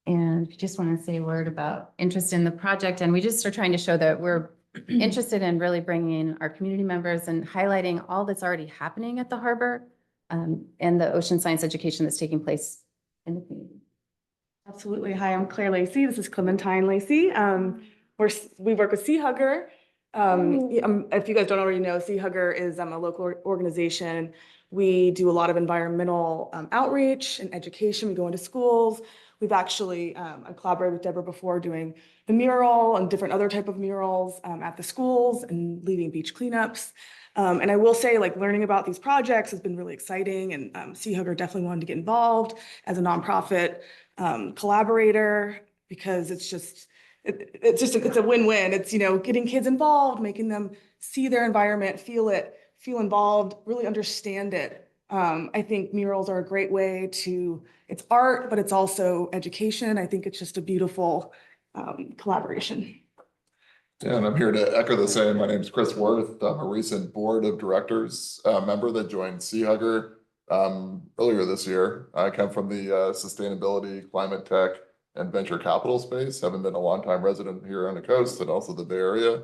And we just want to say a word about interest in the project. And we just are trying to show that we're interested in really bringing in our community members and highlighting all that's already happening at the harbor and the ocean science education that's taking place in the community. Absolutely. Hi, I'm Claire Lacey. This is Clementine Lacey. We work with Sea Hugger. If you guys don't already know, Sea Hugger is a local organization. We do a lot of environmental outreach and education. We go into schools. We've actually I collaborated with Deborah before doing the mural and different other type of murals at the schools and leading beach cleanups. And I will say, like, learning about these projects has been really exciting, and Sea Hugger definitely wanted to get involved as a nonprofit collaborator, because it's a win-win. It's, getting kids involved, making them see their environment, feel it, feel involved, really understand it. I think murals are a great way it's art, but it's also education. I think it's just a beautiful collaboration. Yeah, and I'm here to echo the same. My name is Chris Worth. I'm a recent board of directors member that joined Sea Hugger earlier this year. I come from the sustainability, climate tech, and venture capital space, having been a longtime resident here on the coast and also the Bay Area.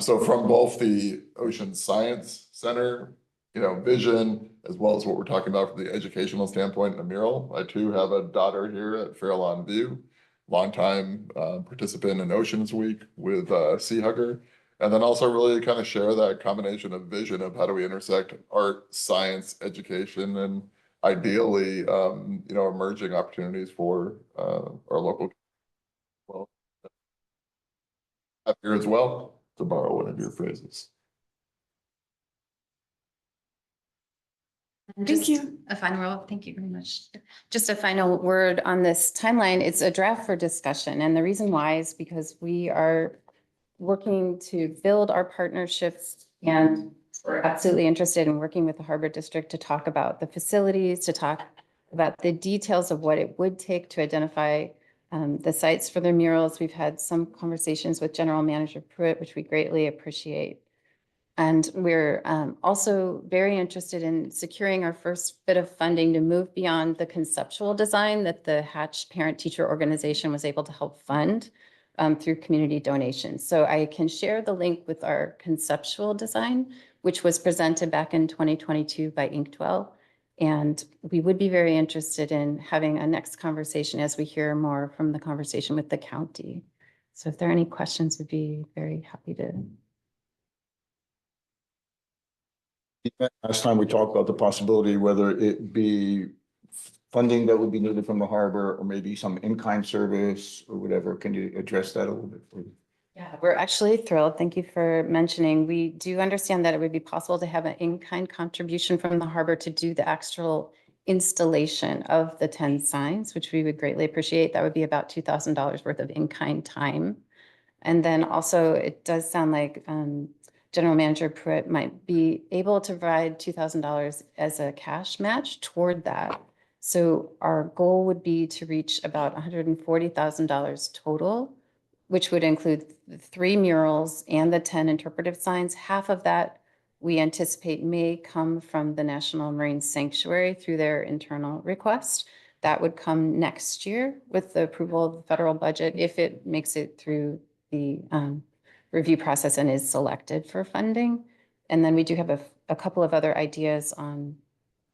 So from both the Ocean Science Center, vision, as well as what we're talking about from the educational standpoint in the mural, I too have a daughter here at Fairlawn View, longtime participant in Oceans Week with Sea Hugger. And then also really kind of share that combination of vision of how do we intersect art, science, education, and ideally, emerging opportunities for our local. Well, up here as well, to borrow one of your phrases. Thank you. A final word. Thank you very much. Just a final word on this timeline. It's a draft for discussion. And the reason why is because we are working to build our partnerships, and we're absolutely interested in working with the Harbor District to talk about the facilities, to talk about the details of what it would take to identify the sites for the murals. We've had some conversations with General Manager Pruitt, which we greatly appreciate. And we're also very interested in securing our first bit of funding to move beyond the conceptual design that the Hatch Parent Teacher Organization was able to help fund through community donations. So I can share the link with our conceptual design, which was presented back in 2022 by Inkwell. And we would be very interested in having a next conversation as we hear more from the conversation with the county. So if there are any questions, we'd be very happy to. Last time we talked about the possibility, whether it be funding that would be needed from the harbor or maybe some in-kind service or whatever. Can you address that a little bit, please? Yeah, we're actually thrilled. Thank you for mentioning. We do understand that it would be possible to have an in-kind contribution from the harbor to do the actual installation of the 10 signs, which we would greatly appreciate. That would be about $2,000 worth of in-kind time. And then also it does sound like General Manager Pruitt might be able to provide $2,000 as a cash match toward that. So our goal would be to reach about $140,000 total, which would include the 3 murals and the 10 interpretive signs. Half of that we anticipate may come from the National Marine Sanctuary through their internal request. That would come next year with the approval of the federal budget if it makes it through the review process and is selected for funding. And then we do have a couple of other ideas on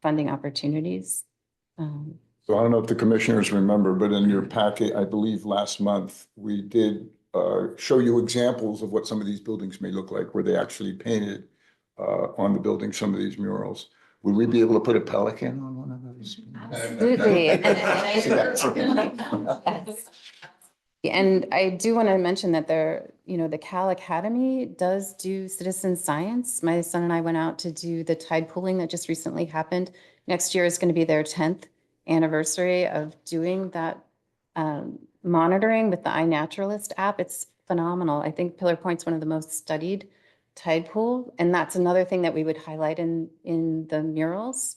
funding opportunities. So I don't know if the commissioners remember, but in your packet, I believe last month, we did show you examples of what some of these buildings may look like, where they actually painted on the building some of these murals. Would we be able to put a pelican on one of those? Absolutely. And I do want to mention that the Cal Academy does do citizen science. My son and I went out to do the tide pooling that just recently happened. Next year is going to be their 10th anniversary of doing that monitoring with the iNaturalist app. It's phenomenal. I think Pillar Point's one of the most studied tide pool, and that's another thing that we would highlight in the murals.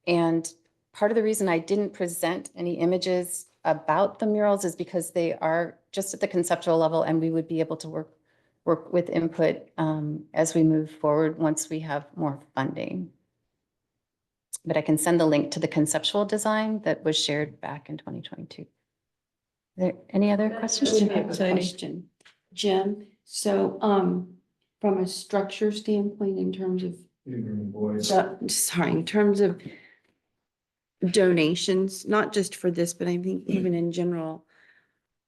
And part of the reason I didn't present any images about the murals is because they are just at the conceptual level, and we would be able to work with input as we move forward once we have more funding. But I can send the link to the conceptual design that was shared back in 2022. Are there any other questions? I have a question, Jim. So, from a structure standpoint, in terms of, in terms of donations, not just for this, but I think even in general,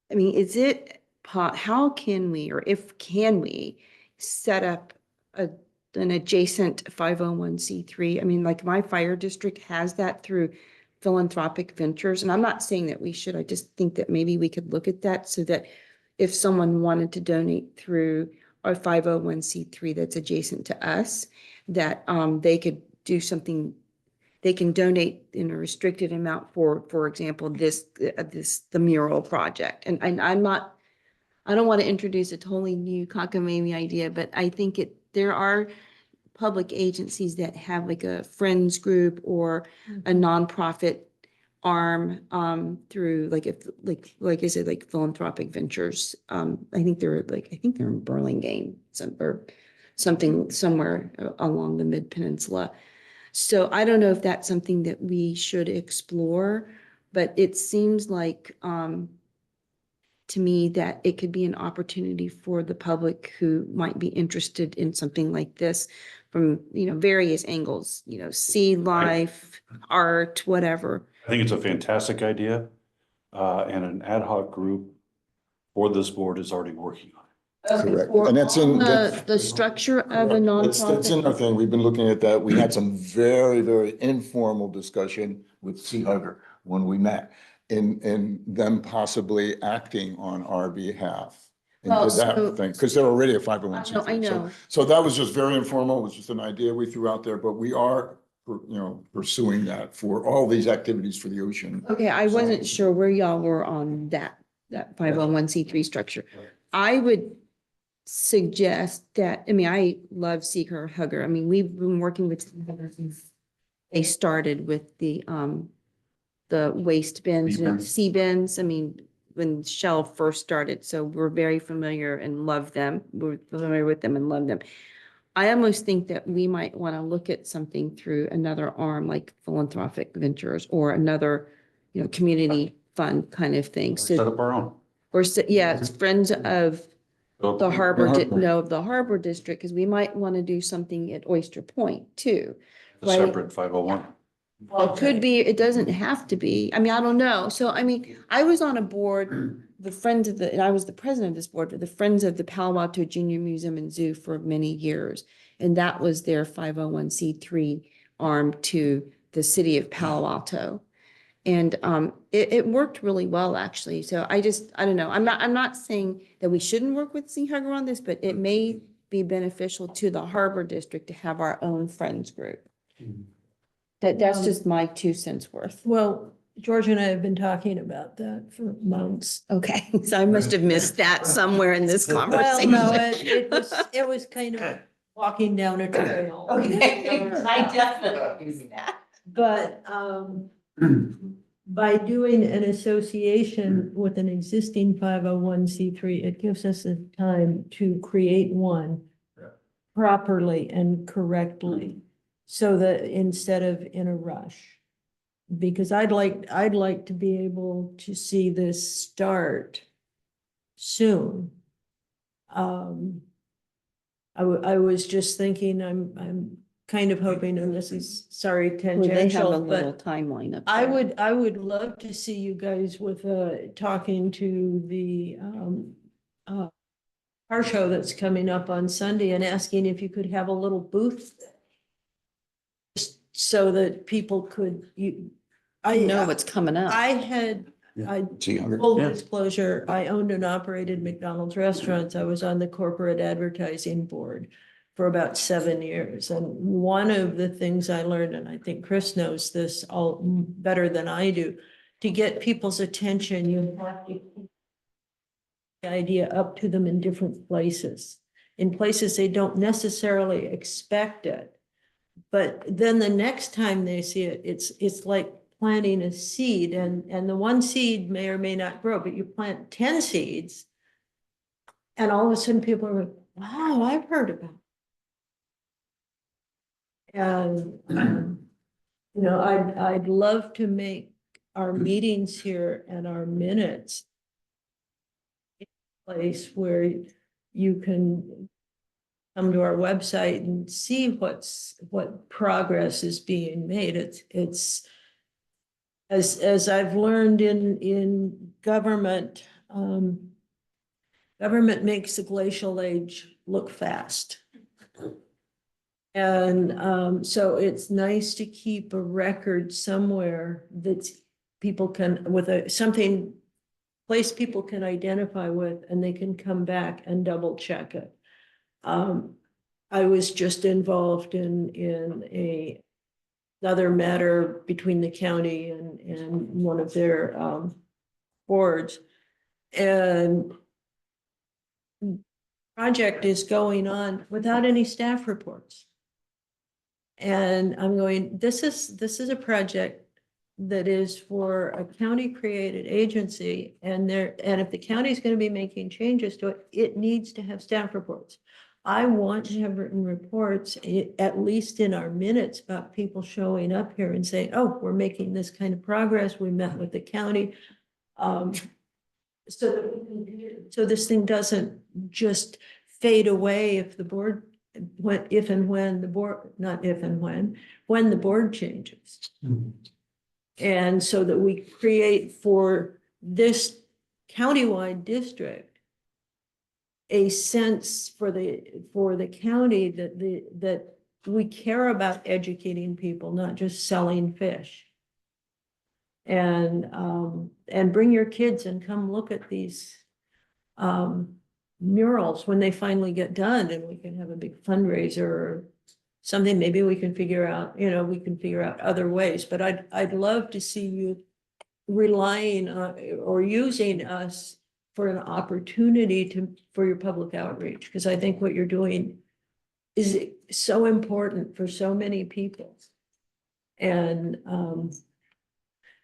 I mean, is it, how can we, or can we set up an adjacent 501c3? I mean, like my fire district has that through philanthropic ventures. And I'm not saying that we should, I just think that maybe we could look at that so that if someone wanted to donate through our 501c3 that's adjacent to us, that they could do something. They can donate in a restricted amount for example, the mural project. And I don't want to introduce a totally new cockamamie idea, but I think there are public agencies that have like a friends group or a nonprofit arm through like I said, like philanthropic ventures. I think they're in Burlingame, something somewhere along the Mid-Peninsula. So I don't know if that's something that we should explore, but it seems like to me that it could be an opportunity for the public who might be interested in something like this from, various angles, sea life, art, whatever. I think it's a fantastic idea, and an ad hoc group for this board is already working on it. Correct. For And that's in the structure of a That's in nonprofit. our thing. We've been looking at that. We had some very, very informal discussion with Sea Hugger when we met in them possibly acting on our behalf. And Well, did that so- thing, because they're already a 501c3. I know. So that was just very informal. It was just an idea we threw out there, but we are, pursuing that for all these activities for the ocean. Okay, I wasn't sure where y'all were on that 501c3 structure. I would suggest that, I love Sea Hugger. I mean, we've been working with Sea Hugger since they started with the waste bins and sea bins. I mean, when Shell first started, so we're very familiar and love them. We're familiar with them and love them. I almost think that we might want to look at something through another arm, like philanthropic ventures or another, community fund kind of thing. Set So, up our own. yeah, it's Friends of the Harbor, the Harbor District, because we might want to do something at Oyster Point too. A right? separate 501. Well, it could be, it doesn't have to be. I mean, I don't know. So, I mean, I was on a board, and I was the president of this board, the Friends of the Palo Alto Junior Museum and Zoo for many years. And that was their 501c3 arm to the city of Palo Alto. And it worked really well, actually. So I don't know. I'm not saying that we shouldn't work with Sea Hugger on this, but it may be beneficial to the Harbor District to have our own friends group. That's just my 2 cents worth. Well, George and I have been talking about that for months. Okay, so I must have missed that somewhere in this Well, conversation. no, it was kind of walking down a trail. Okay, I definitely use that. But by doing an association with an existing 501c3, it gives us the time to create one properly and correctly, so that instead of in a rush. Because I'd like to be able to see this start soon. I was just thinking, I'm kind of hoping, and this is, sorry, Well, they have a tangential, little but timeline up I there. would love to see you guys with, talking to the, car show that's coming up on Sunday and asking if you could have a little booth just so that people could, I know what's coming up. I had, Sea Hugger. full Yeah. disclosure, I owned and operated McDonald's restaurants. I was on the corporate advertising board for about 7 years. And one of the things I learned, and I think Chris knows this all better than I do, to get people's attention, you have to keep the idea up to them in different places, in places they don't necessarily expect it. But then the next time they see it, it's like planting a seed, and the one seed may or may not grow, but you plant 10 seeds. And all of a sudden people are like, wow, I've heard about it. And, I'd love to make our meetings here and our minutes a place where you can come to our website and see what progress is being made. It's as I've learned in government, government makes the glacial age look fast. And so it's nice to keep a record somewhere that people can, with place people can identify with, and they can come back and double check it. I was just involved in another matter between the county and one of their boards. And project is going on without any staff reports. And I'm going, this is a project that is for a county created agency, and if the county is going to be making changes to it, it needs to have staff reports. I want to have written reports, at least in our minutes, about people showing up here and saying, oh, we're making this kind of progress. We met with the county. So this thing doesn't just fade away if the board, when the board changes. And so that we create for this countywide district a sense for the county that we care about educating people, not just selling fish. And bring your kids and come look at these murals when they finally get done, and we can have a big fundraiser or something. Maybe we can figure out, other ways, but I'd love to see you relying on or using us for an opportunity for your public outreach, because I think what you're doing is so important for so many people. And when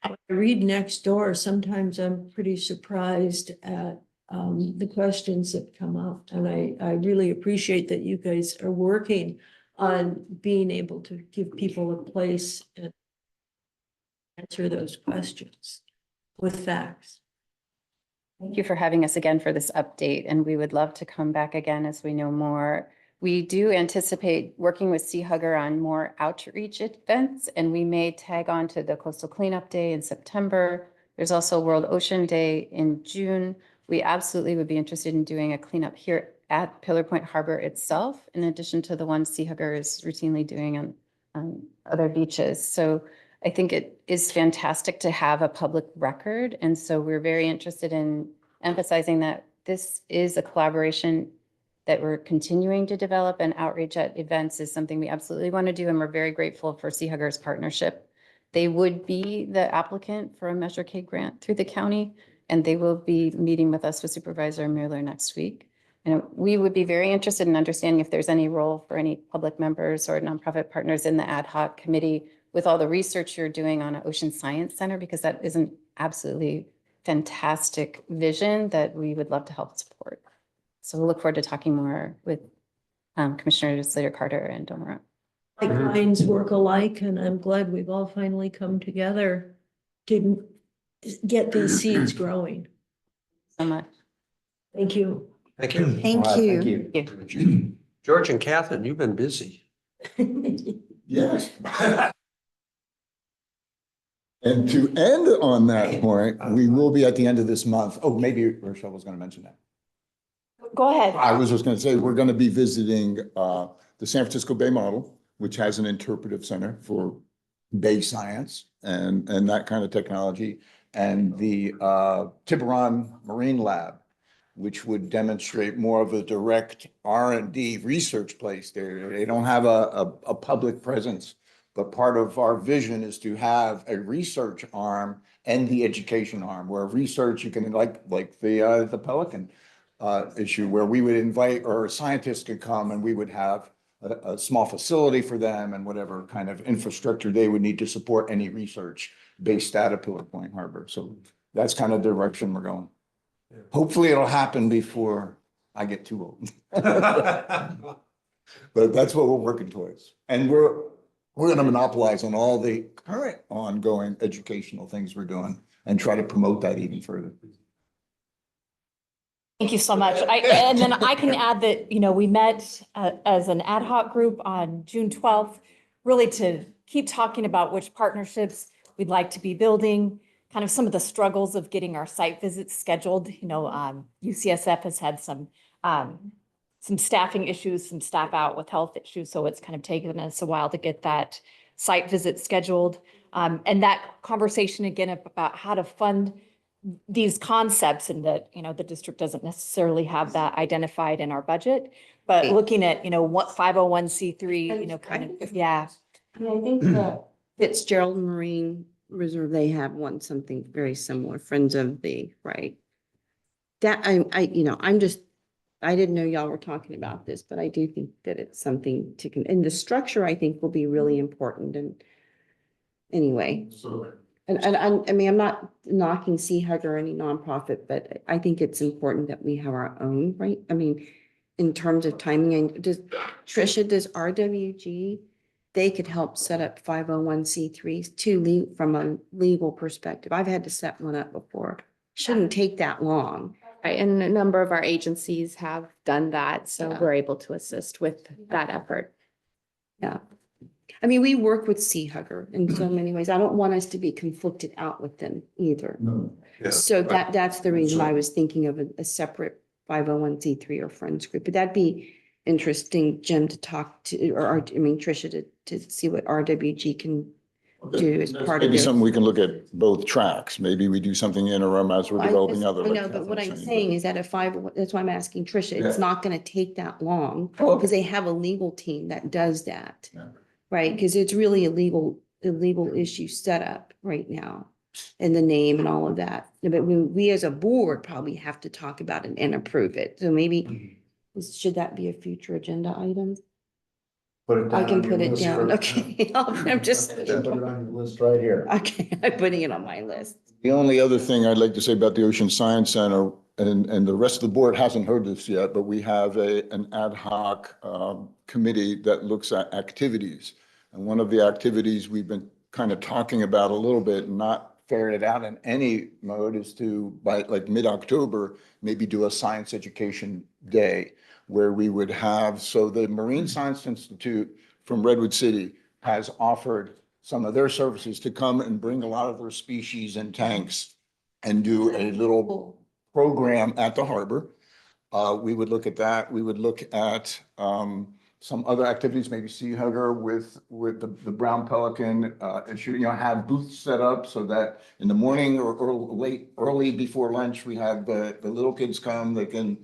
I read next door, sometimes I'm pretty surprised at the questions that come up. And I really appreciate that you guys are working on being able to give people a place and answer those questions with facts. Thank you for having us again for this update, and we would love to come back again as we know more. We do anticipate working with Sea Hugger on more outreach events, and we may tag on to the Coastal Cleanup Day in September. There's also World Ocean Day in June. We absolutely would be interested in doing a cleanup here at Pillar Point Harbor itself, in addition to the one Sea Hugger is routinely doing on other beaches. So I think it is fantastic to have a public record. And so we're very interested in emphasizing that this is a collaboration that we're continuing to develop, and outreach at events is something we absolutely want to do. And we're very grateful for Sea Hugger's partnership. They would be the applicant for a Measure K grant through the county, and they will be meeting with us with Supervisor Mueller next week. And we would be very interested in understanding if there's any role for any public members or nonprofit partners in the ad hoc committee with all the research you're doing on an Ocean Science Center, because that is an absolutely fantastic vision that we would love to help support. So we'll look forward to talking more with Commissioners Slater Carter and Domara. Like minds work alike, and I'm glad we've all finally come together to get these seeds growing. So much. Thank you. Thank you. Thank All right, you. Thank you. George and Catherine, you've been busy. Yes. And to end on that point, we will be at the end of this month. Oh, maybe Rochelle was going to mention that. Go ahead. I was just going to say, we're going to be visiting the San Francisco Bay Model, which has an interpretive center for bay science and that kind of technology, and the Tiburon Marine Lab, which would demonstrate more of a direct R&D research place there. They don't have a public presence, but part of our vision is to have a research arm and the education arm, where research you can like the Pelican issue, where we would invite, or scientists could come and we would have a small facility for them and whatever kind of infrastructure they would need to support any research based out of Pillar Point Harbor. So that's kind of the direction we're going. Hopefully it'll happen before I get too old. But that's what we're working towards. And we're going to monopolize on all the current ongoing educational things we're doing and try to promote that even further. Thank you so much. And then I can add that, we met as an ad hoc group on June 12th, really to keep talking about which partnerships we'd like to be building, kind of some of the struggles of getting our site visits scheduled. UCSF has had some staffing issues, some staff out with health issues. So it's kind of taken us a while to get that site visit scheduled. And that conversation again about how to fund these concepts, and that, the district doesn't necessarily have that identified in our budget, but looking at, what 501c3, kind of, yeah. And I think the Fitzgerald Marine Reserve, they have something very similar, Friends of the, right? That I didn't know y'all were talking about this, but I do think that it's something and the structure I think will be really important. And anyway. And I mean, I'm not knocking Sea Hugger or any nonprofit, but I think it's important that we have our own, right? I mean, in terms of timing, and does RWG, they could help set up 501c3s from a legal perspective. I've had to set one up before. Shouldn't take that long. Right, and a number of our agencies have done that, so we're able to assist with that effort. Yeah. I mean, we work with Sea Hugger in so many ways. I don't want us to be conflicted out with them either. No. Yeah, So right. that's the reason I was thinking of a separate 501c3 or friends group, but that'd be interesting, Jim, to talk to, Tricia, to see what RWG can do as part of Maybe their. something we can look at both tracks. Maybe we do something interim as we're developing other. I know, like but what I'm Catherine's saying is that that's why I'm asking Tricia, it's not gonna take that long, because they have a legal team that does that. Yeah. Right, because it's really a legal issue set up right now, and the name and all of that. But we as a board probably have to talk about it and approve it. So maybe, should that be a future agenda item? I can put it down, okay. I'm just. Put it on your list right here. Okay, I'm putting it on my list. The only other thing I'd like to say about the Ocean Science Center, and the rest of the board hasn't heard this yet, but we have an ad hoc committee that looks at activities. And one of the activities we've been kind of talking about a little bit, not ferret it out in any mode, is to, by like mid-October, maybe do a science education day where we would have, so the Marine Science Institute from Redwood City has offered some of their services to come and bring a lot of their species in tanks and do a little program at the harbor. We would look at that. We would look at some other activities, maybe sea hugger with the brown pelican issue, have booths set up so that in the morning or late, early before lunch, we have the little kids come, they can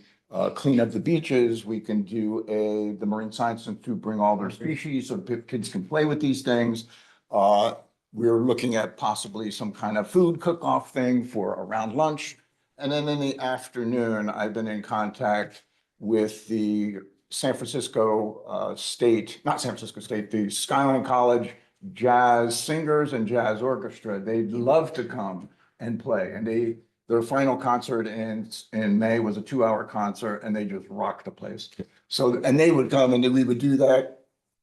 clean up the beaches. We can do the Marine Science Institute, bring all their species so kids can play with these things. We're looking at possibly some kind of food cook-off thing for around lunch. And then in the afternoon, I've been in contact with the San Francisco State, not San Francisco State, the Skyline College jazz singers and jazz orchestra. They'd love to come and play. And their final concert in May was a 2-hour concert, and they just rocked the place. So, and they would come, and then we would do that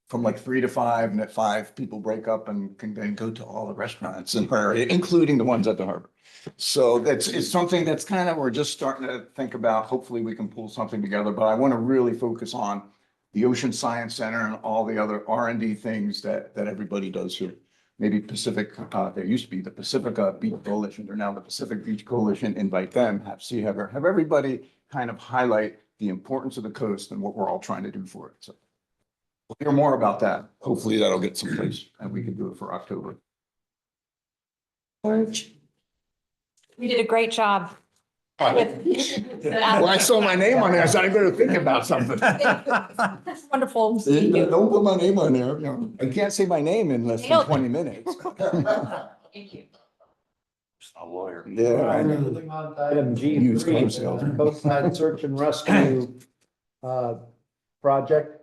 from like 3 to 5, and at 5, people break up and can then go to all the restaurants in the area, including the ones at the harbor. So it's something that's kind of, we're just starting to think about. Hopefully we can pull something together, but I want to really focus on the Ocean Science Center and all the other R&D things that everybody does here. Maybe Pacific, there used to be the Pacifica Beach Coalition, they're now the Pacific Beach Coalition, invite them, have Sea Hugger, have everybody kind of highlight the importance of the coast and what we're all trying to do for it. So we'll hear more about that. Hopefully that'll get some place and we can do it for October. George? You did a great job. Well, I saw my name on there, so I better think about something. That's wonderful. Don't put my name on there. I can't say my name in less than 20 minutes. Thank you. A lawyer. Yeah. I know. Moving on to item Used car G3, sales. coastside search and rescue project.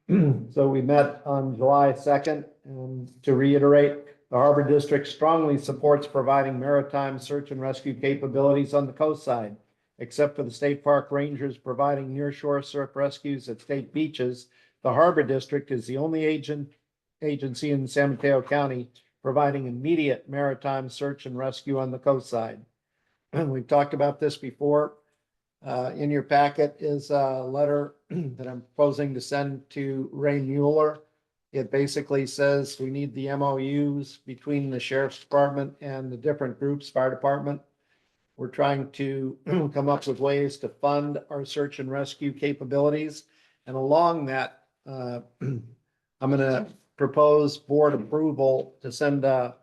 So we met on July 2nd, and to reiterate, the Harbor District strongly supports providing maritime search and rescue capabilities on the coast side. Except for the state park rangers providing nearshore surf rescues at state beaches, the Harbor District is the only agency in San Mateo County providing immediate maritime search and rescue on the coast side. We've talked about this before. In your packet is a letter that I'm proposing to send to Ray Mueller. It basically says we need the MOUs between the sheriff's department and the different groups, fire department. We're trying to come up with ways to fund our search and rescue capabilities. And along that, I'm going to propose board approval to send a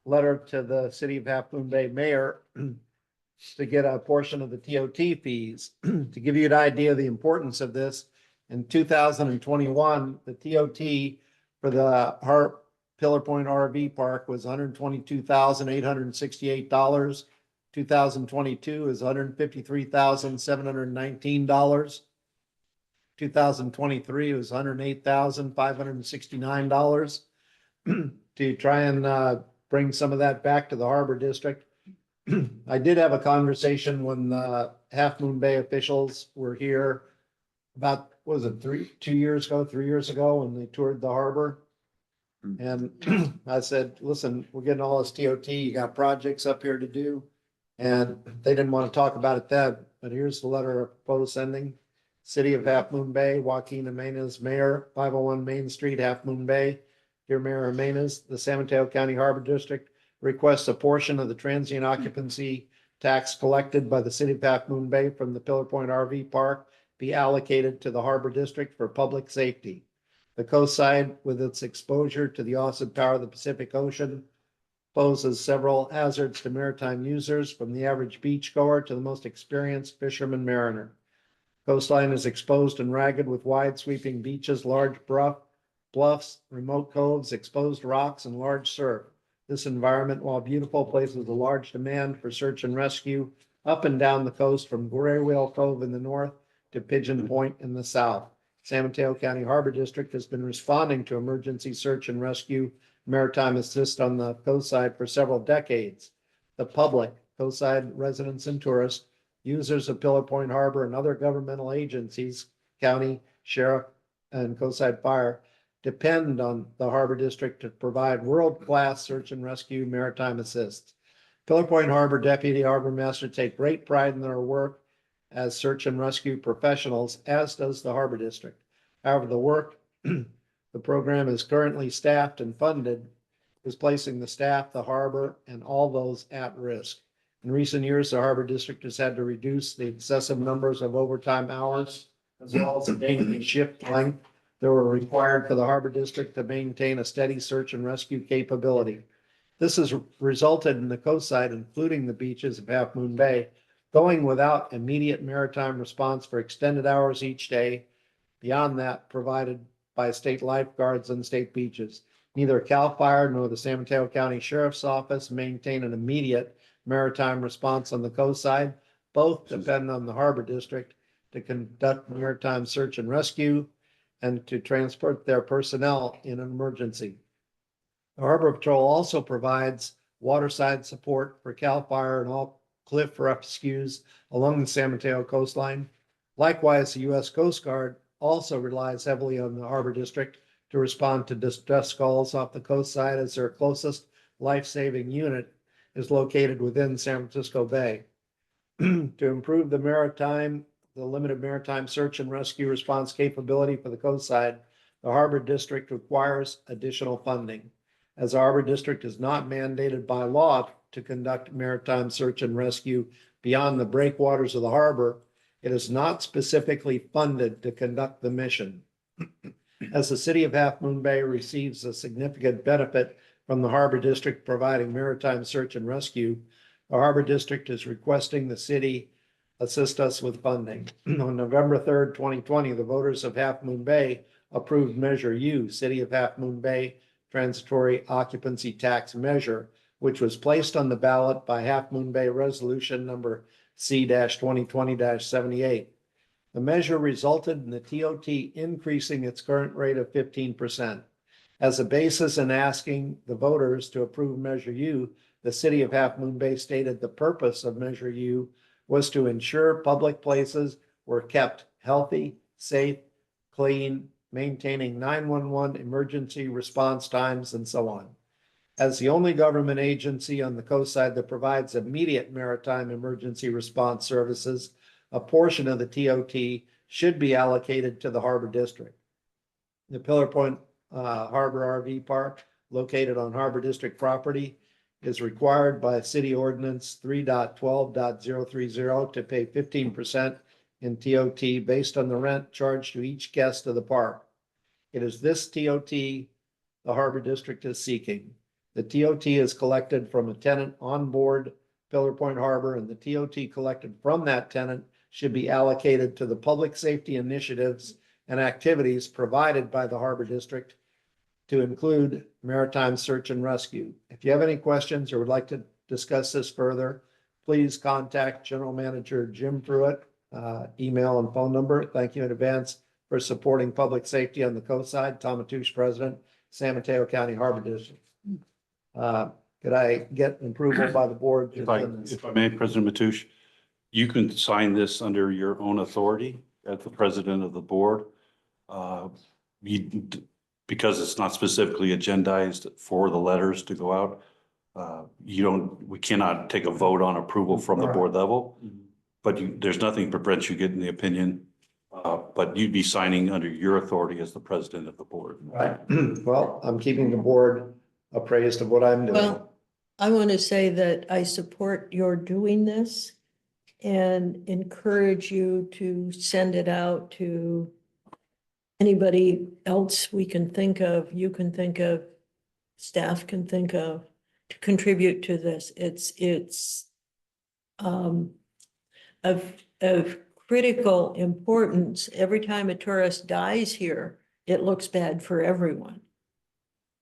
letter to the city of Half Moon Bay mayor to get a portion of the TOT fees. To give you an idea of the importance of this, in 2021, the TOT for the Pillar Point RV Park was $122,868. 2022 is $153,719. 2023 was $108,569 to try and bring some of that back to the Harbor District. I did have a conversation when the Half Moon Bay officials were here about, what was it, 3 years ago, when they toured the harbor. And I said, listen, we're getting all this TOT, you got projects up here to do. And they didn't want to talk about it then, but here's the letter I propose sending. City of Half Moon Bay, Joaquin Jimenez, Mayor, 501 Main Street, Half Moon Bay. Dear Mayor Jimenez, the San Mateo County Harbor District requests a portion of the transient occupancy tax collected by the City of Half Moon Bay from the Pillar Point RV Park be allocated to the Harbor District for public safety. The coast side, with its exposure to the awesome power of the Pacific Ocean, poses several hazards to maritime users, from the average beachgoer to the most experienced fisherman mariner. Coastline is exposed and ragged with wide sweeping beaches, large bluffs, remote coves, exposed rocks, and large surf. This environment, while beautiful, places a large demand for search and rescue up and down the coast from Gray Whale Cove in the north to Pigeon Point in the south. San Mateo County Harbor District has been responding to emergency search and rescue maritime assist on the coast side for several decades. The public, coastside residents and tourists, Users of Pillar Point Harbor and other governmental agencies, county, sheriff, and Coastside Fire depend on the Harbor District to provide world-class search and rescue maritime assist. Pillar Point Harbor Deputy Harbor Master take great pride in their work as search and rescue professionals, as does the Harbor District. However, the work the program is currently staffed and funded is placing the staff, the harbor, and all those at risk. In recent years, the Harbor District has had to reduce the excessive numbers of overtime hours as well as the daily shift length that were required for the Harbor District to maintain a steady search and rescue capability. This has resulted in the coastside, including the beaches of Half Moon Bay, going without immediate maritime response for extended hours each day, beyond that provided by state lifeguards on state beaches. Neither CAL FIRE nor the San Mateo County Sheriff's Office maintain an immediate maritime response on the coastside. Both depend on the Harbor District to conduct maritime search and rescue and to transport their personnel in an emergency. The Harbor Patrol also provides waterside support for CAL FIRE and all cliff rescues along the San Mateo coastline. Likewise, the U.S. Coast Guard also relies heavily on the Harbor District to respond to distress calls off the coast side, as their closest life-saving unit is located within San Francisco Bay. To improve the limited maritime search and rescue response capability for the coast side, the Harbor District requires additional funding. As the Harbor District is not mandated by law to conduct maritime search and rescue beyond the breakwaters of the harbor, it is not specifically funded to conduct the mission. As the city of Half Moon Bay receives a significant benefit from the Harbor District providing maritime search and rescue, the Harbor District is requesting the city assist us with funding. On November 3rd, 2020, the voters of Half Moon Bay approved Measure U, City of Half Moon Bay Transitory Occupancy Tax Measure, which was placed on the ballot by Half Moon Bay Resolution number C-2020-78. The measure resulted in the TOT increasing its current rate of 15%. As a basis in asking the voters to approve Measure U, the city of Half Moon Bay stated the purpose of Measure U was to ensure public places were kept healthy, safe, clean, maintaining 911 emergency response times, and so on. As the only government agency on the coast side that provides immediate maritime emergency response services, a portion of the TOT should be allocated to the Harbor District. The Pillar Point Harbor RV Park, located on Harbor District property, is required by City Ordinance 3.12.030 to pay 15% in TOT based on the rent charged to each guest of the park. It is this TOT the Harbor District is seeking. The TOT is collected from a tenant on board Pillar Point Harbor, and the TOT collected from that tenant should be allocated to the public safety initiatives and activities provided by the Harbor District, to include maritime search and rescue. If you have any questions or would like to discuss this further, please contact General Manager Jim Pruitt, email and phone number. Thank you in advance for supporting public safety on the coast side. Tom Matoush, President, San Mateo County Harbor District. Could I get approval by the board? If I may, President Matoush, you can sign this under your own authority as the president of the board. Because it's not specifically agendized for the letters to go out, we cannot take a vote on approval from the board level, but there's nothing that prevents you getting the opinion. But you'd be signing under your authority as the president of the board. Right. Well, I'm keeping the board appraised of what I'm doing. Well, I want to say that I support your doing this and encourage you to send it out to anybody else we can think of, you can think of, staff can think of, to contribute to this. It's of critical importance. Every time a tourist dies here, it looks bad for everyone.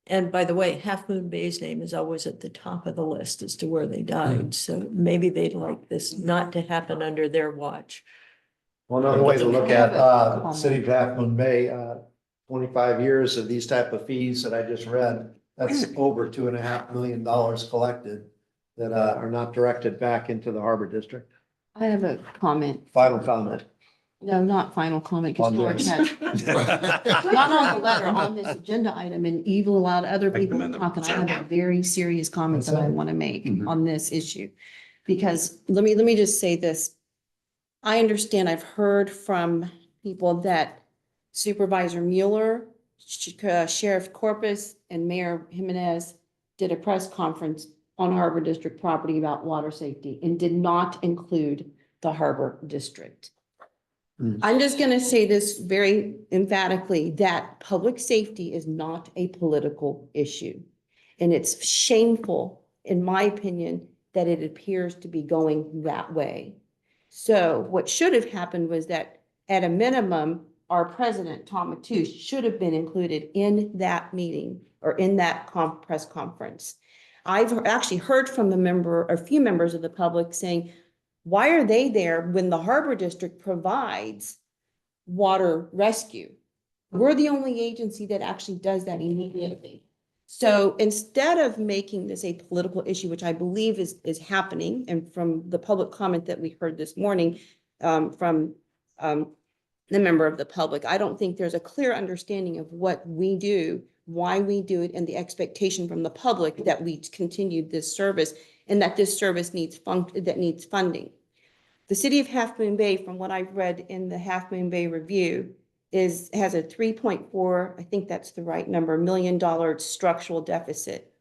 And by the way, Half Moon Bay's name is always at the top of the list as to where they died. So maybe they'd like this not to happen under their watch. Well, another way to look at City of Half Moon Bay, 25 years of these type of fees that I just read, that's over $2.5 million collected that are not directed back into the Harbor District. I have a comment. Final comment. No, not final comment, because On George this. had, not on the letter, on this agenda item, and evil allowed other Make people them to in the- talk, and I have a very serious comment that I want to make Mhm. on this issue. Because let me just say this. I understand, I've heard from people that Supervisor Mueller, Sheriff Corpus, and Mayor Jimenez did a press conference on Harbor District property about water safety and did not include the Harbor District. I'm just going to say this very emphatically, that public safety is not a political issue. And it's shameful, in my opinion, that it appears to be going that way. So what should have happened was that at a minimum, our president, Tom Matoush, should have been included in that meeting or in that press conference. I've actually heard from a few members of the public saying, why are they there when the Harbor District provides water rescue? We're the only agency that actually does that immediately. So instead of making this a political issue, which I believe is happening, and from the public comment that we heard this morning from the member of the public, I don't think there's a clear understanding of what we do, why we do it, and the expectation from the public that we continue this service and that this service needs funding. The city of Half Moon Bay, from what I've read in the Half Moon Bay Review, has a 3.4, I think that's the right number, $1 million structural deficit,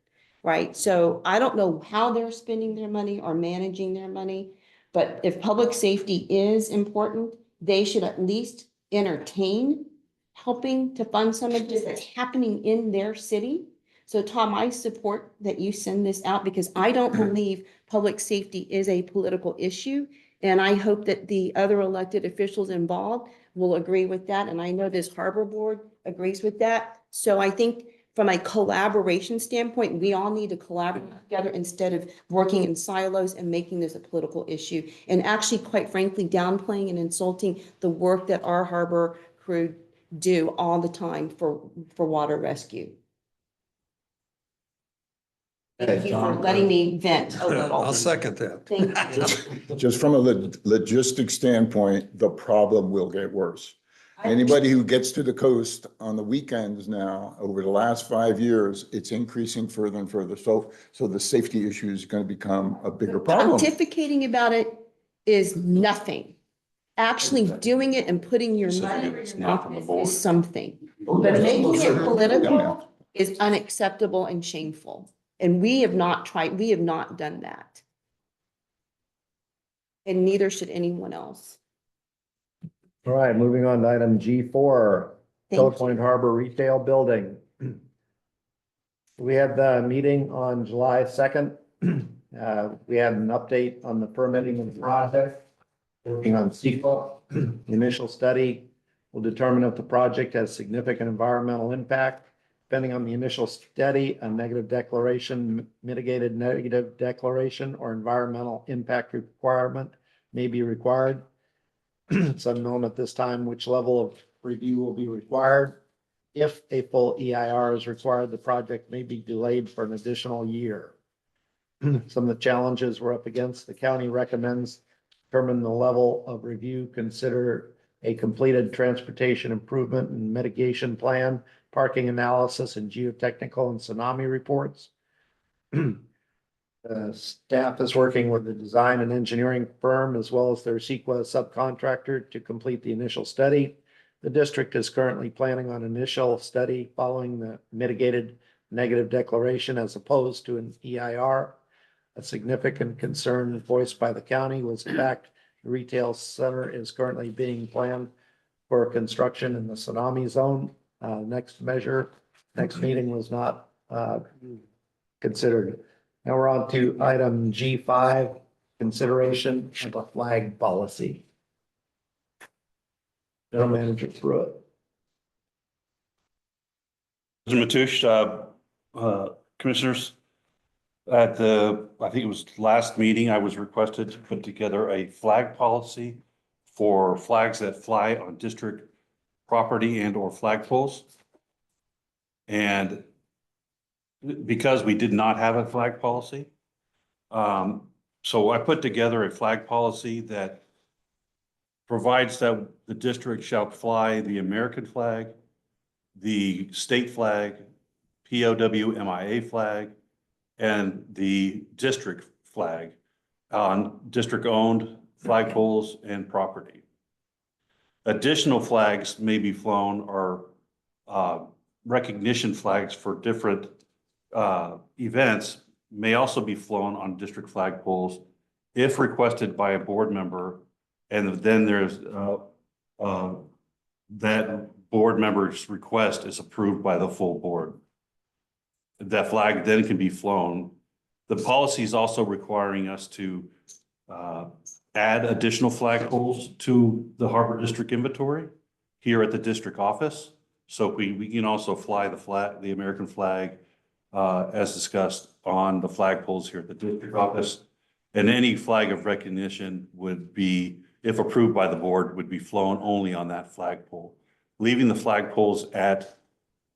right? So I don't know how they're spending their money or managing their money, but if public safety is important, they should at least entertain helping to fund some of this that's happening in their city. So Tom, I support that you send this out because I don't believe public safety is a political issue. And I hope that the other elected officials involved will agree with that. And I know this harbor board agrees with that. So I think from a collaboration standpoint, we all need to collaborate together instead of working in silos and making this a political issue. And actually, quite frankly, downplaying and insulting the work that our harbor crew do all the time for water rescue. Thank you for letting me vent a little. I'll second that. Thank you. Just from a logistic standpoint, the problem will get worse. Anybody who gets to the coast on the weekends now, over the last 5 years, it's increasing further and further. So the safety issue is going to become a bigger problem. Pontificating about it is nothing. Actually doing it and putting your money where your mouth is something. But making it political is unacceptable and shameful. And we have not done that. And neither should anyone else. All right, moving on to item G4, Pillar Point Harbor Retail Building. We had the meeting on July 2nd. We had an update on the permitting of the project, working on CEQA. The initial study will determine if the project has significant environmental impact. Depending on the initial study, a negative declaration, mitigated negative declaration, or environmental impact requirement may be required. It's unknown at this time which level of review will be required. If a full EIR is required, the project may be delayed for an additional year. Some of the challenges we're up against, the county recommends determine the level of review, consider a completed transportation improvement and mitigation plan, parking analysis, and geotechnical and tsunami reports. Staff is working with the design and engineering firm as well as their CEQA subcontractor to complete the initial study. The district is currently planning on initial study following the mitigated negative declaration as opposed to an EIR. A significant concern voiced by the county was the fact the retail center is currently being planned for construction in the tsunami zone. Next meeting was not considered. Now we're on to item G5, consideration of a flag policy. General Manager Pruitt. Mr. Matoush, commissioners, at I think it was last meeting, I was requested to put together a flag policy for flags that fly on district property and or flagpoles. And because we did not have a flag policy, So I put together a flag policy that provides that the district shall fly the American flag, the state flag, POW MIA flag, and the district flag on district-owned flagpoles and property. Additional flags may be flown or recognition flags for different events may also be flown on district flagpoles if requested by a board member. And then there's that board member's request is approved by the full board. That flag then can be flown. The policy is also requiring us to add additional flagpoles to the Harbor District inventory here at the district office. So we can also fly the American flag as discussed on the flagpoles here at the district office. And any flag of recognition would be, if approved by the board, would be flown only on that flagpole. Leaving the flagpoles at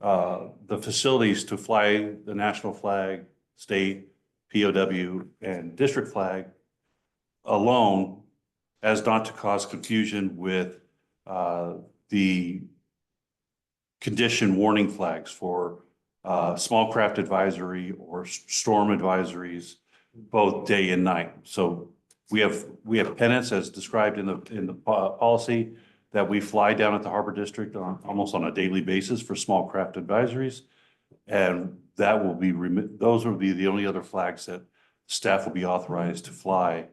the facilities to fly the national flag, state, POW, and district flag alone, as not to cause confusion with the condition warning flags for small craft advisory or storm advisories, both day and night. So we have pennants as described in the policy that we fly down at the Harbor District almost on a daily basis for small craft advisories. And that will be, those will be the only other flags that staff will be authorized to fly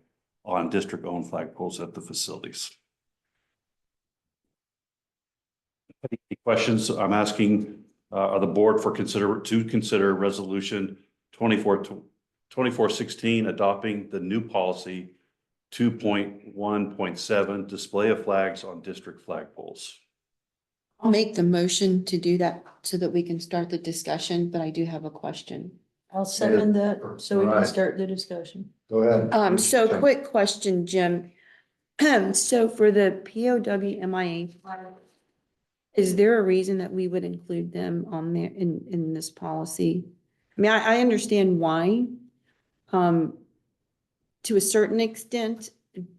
on district-owned flagpoles at the facilities. Any questions? I'm asking the board to consider resolution 2416 adopting the new policy 2.1.7 display of flags on district flagpoles. I'll make the motion to do that so that we can start the discussion, but I do have a question. I'll second that so we can Alright. start the discussion. Go ahead. So quick question, Jim. So for the POW MIA, is there a reason that we would include them on there in this policy? I mean, I understand why, to a certain extent,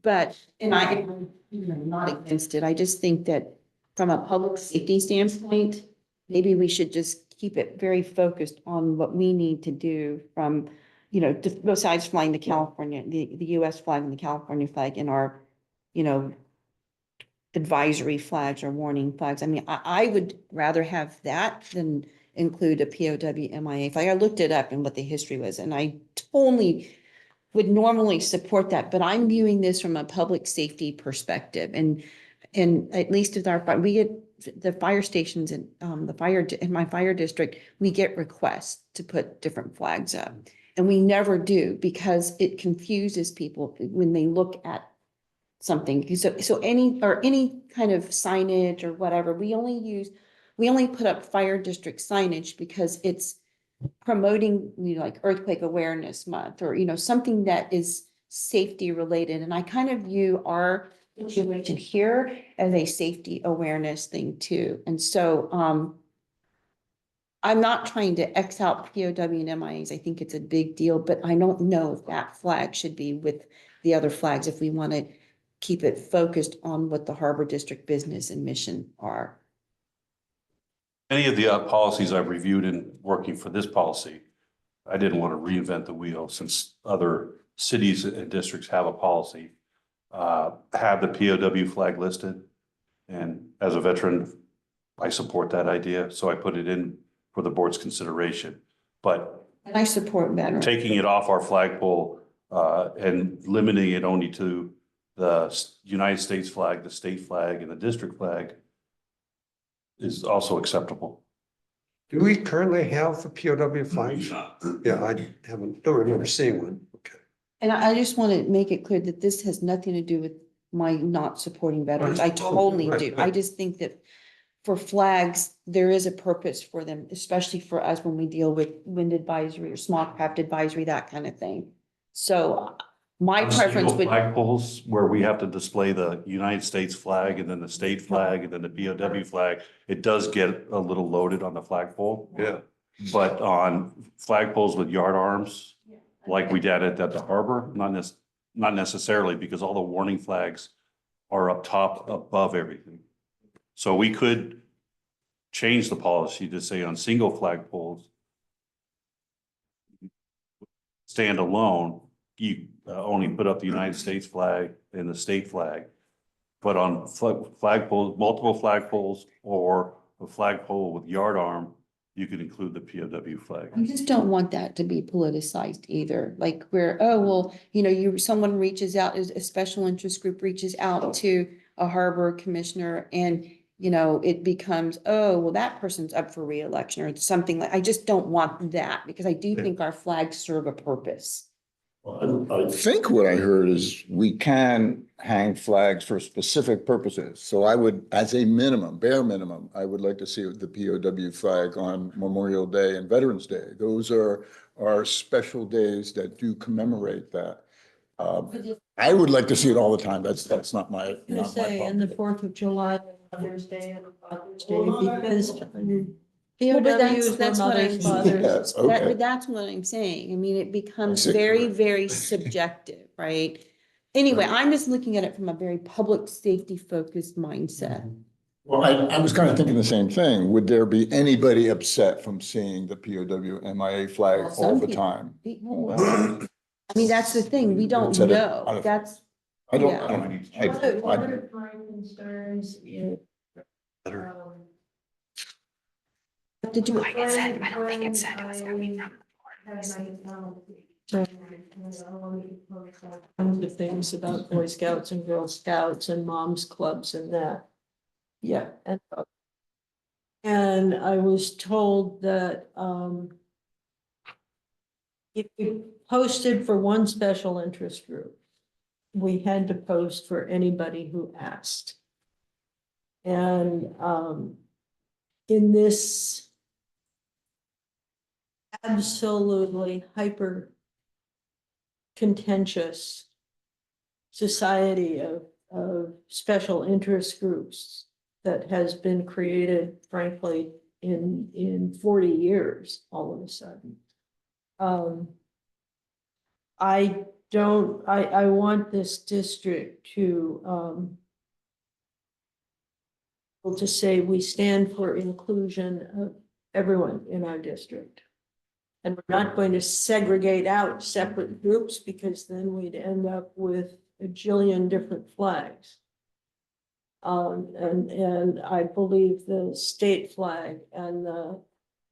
but, and I'm not against it. I just think that from a public safety standpoint, maybe we should just keep it very focused on what we need to do from, you know, besides flying the California, the US flag and the California flag in our, you know, advisory flags or warning flags. I mean, I would rather have that than include a POW MIA flag. I looked it up and what the history was, and I totally would normally support that, but I'm viewing this from a public safety perspective. And at least with our, we get the fire stations and in my fire district, we get requests to put different flags up. And we never do because it confuses people when they look at something. So any kind of signage or whatever, we only put up fire district signage because it's promoting, you know, like Earthquake Awareness Month or, you know, something that is safety related. And I kind of view our situation here as a safety awareness thing too. And so I'm not trying to X out POW and MIAs. I think it's a big deal, but I don't know if that flag should be with the other flags if we want to keep it focused on what the Harbor District business and mission are. Any of the policies I've reviewed in working for this policy, I didn't want to reinvent the wheel since other cities and districts have a policy, have the POW flag listed. And as a veteran, I support that idea. So I put it in for the board's consideration. But And I support veterans. taking it off our flagpole and limiting it only to the United States flag, the state flag, and the district flag is also acceptable. Do we currently have the POW flags? Yeah, don't remember seeing one. Okay. And I just want to make it clear that this has nothing to do with my not supporting veterans. I totally do. I just think that for flags, there is a purpose for them, especially for us when we deal with wind advisory or small craft advisory, that kind of thing. So my preference would. Flagpoles where we have to display the United States flag and then the state flag and then the POW flag, it does get a little loaded on the flagpole. Yeah. But on flagpoles with yard arms, like we did at the harbor, not necessarily, not necessarily, because all the warning flags are up top above everything. So we could change the policy to say on single flag poles, stand alone, you only put up the United States flag and the state flag. But on flag poles, multiple flag poles, or a flagpole with yard arm, you could include the POW flag. I just don't want that to be politicized either, like where, oh, well, someone reaches out, a special interest group reaches out to a harbor commissioner and, it becomes, oh, well, that person's up for reelection or something like, I just don't want that because I do think our flags serve a purpose. I think what I heard is we can hang flags for specific purposes. So I would, as a minimum, bare minimum, I would like to see the POW flag on Memorial Day and Veterans Day. Those are special days that do commemorate that. I would like to see it all the time. That's not my And the problem. 4th of July, Mother's Day and Father's Day, because Well, but POWs were that's what mothers, I'm fathers. Yes, okay. But that's what I'm saying. I mean, it becomes see. very, very subjective, right? Anyway, I'm just looking at it from a very public safety focused mindset. Well, I was kind of thinking the same thing. Would there be anybody upset from seeing the POW MIA flag Well, all some the people- time? I mean, that's the thing. We don't Said it know. out of- That's, I don't, Yeah. One of my concerns is. did you? Like I said, I don't think it said it was coming from the things about Boy Scouts and Girl Scouts and moms clubs and that. Yeah, and I was told that, if we posted for one special interest group, we had to post for anybody who asked. And, in this absolutely hyper contentious society of special interest groups that has been created, frankly, in 40 years, all of a sudden. I want this district to, to say we stand for inclusion of everyone in our district. And we're not going to segregate out separate groups because then we'd end up with a jillion different flags. And I believe the state flag and the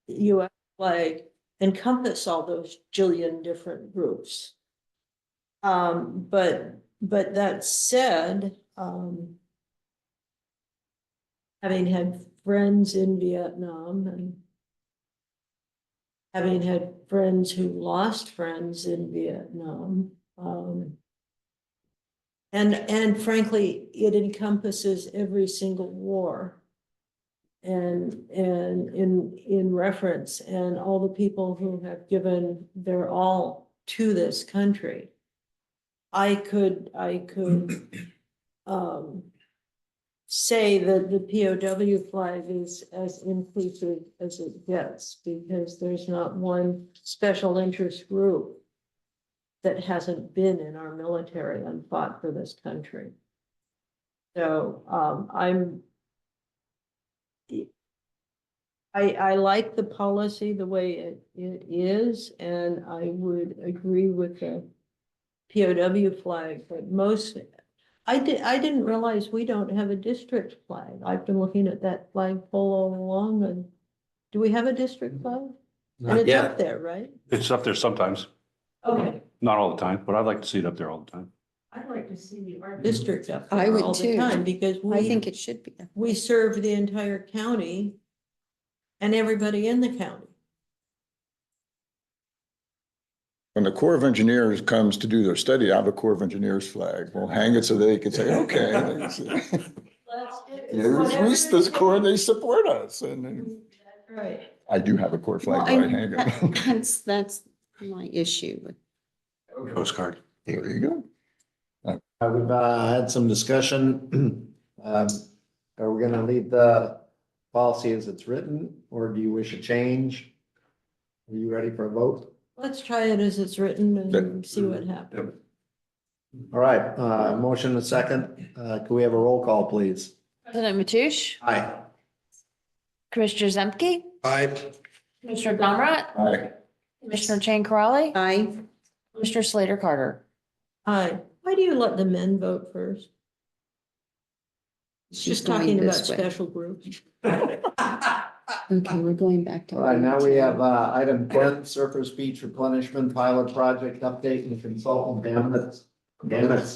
US flag encompass all those jillion different groups. But that said, having had friends in Vietnam and having had friends who lost friends in Vietnam, and frankly, it encompasses every single war. And in reference, and all the people who have given their all to this country. I could say that the POW flag is as inclusive as it gets, because there's not one special interest group that hasn't been in our military and fought for this country. So, I like the policy the way it is, and I would agree with the POW flag, but I didn't realize we don't have a district flag. I've been looking at that flagpole all along, and do we have a district flag? And it's up there, right? It's up there sometimes, Okay, not all the time, but I'd like to see it up there all the time. I'd like to see our district up I there would all the too. time, because I think it should be. we serve the entire county and everybody in the county. When the Corps of Engineers comes to do their study, I have a Corps of Engineers flag. We'll hang it so they can say, okay. Here's this Corps, they support us. And Right. I do have a Corps flag, Well, but I hang it. That's my issue with. Postcard. There you go. We've had some discussion. Are we gonna leave the policy as it's written, or do you wish a change? Are you ready for a vote? Let's try it as it's written and see what happens. All right, motion and a second. Can we have a roll call, please? President Mateusz, Aye. Commissioner Zemke, I, Commissioner Donrat, Aye. Commissioner Chang Corrali, Aye. Commissioner Slater Carter. Aye. Why do you let the men vote first? She's Just going talking about this way. special groups. Okay, we're going back to. All right, now we have item 10, Surface Beach Replenishment Pilot Project Update and Consultant Damage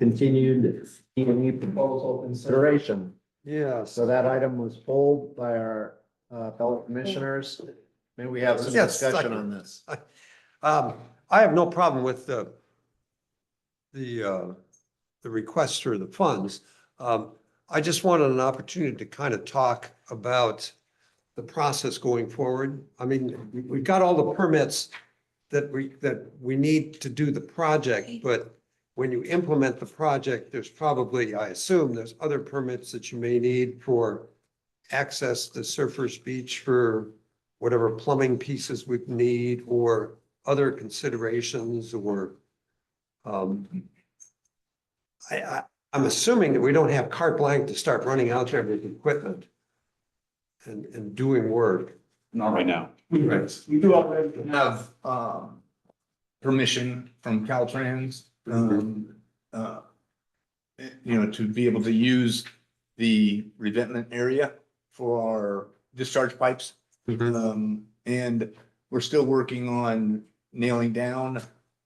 continued E&E proposal consideration. yes. So that item was pulled by our fellow commissioners. May we have some Yes, discussion second. on this? I have no problem with the request for the funds. I just wanted an opportunity to kind of talk about the process going forward. I mean, we've got all the permits that we need to do the project, but when you implement the project, there's probably, I assume, there's other permits that you may need for access to Surfers Beach for whatever plumbing pieces we need or other considerations or I'm assuming that we don't have carte blanche to start running out there with equipment and doing work. Not right now. Right. We do already have, permission from Caltrans, to be able to use the revetment area for our discharge pipes. And we're still working on nailing down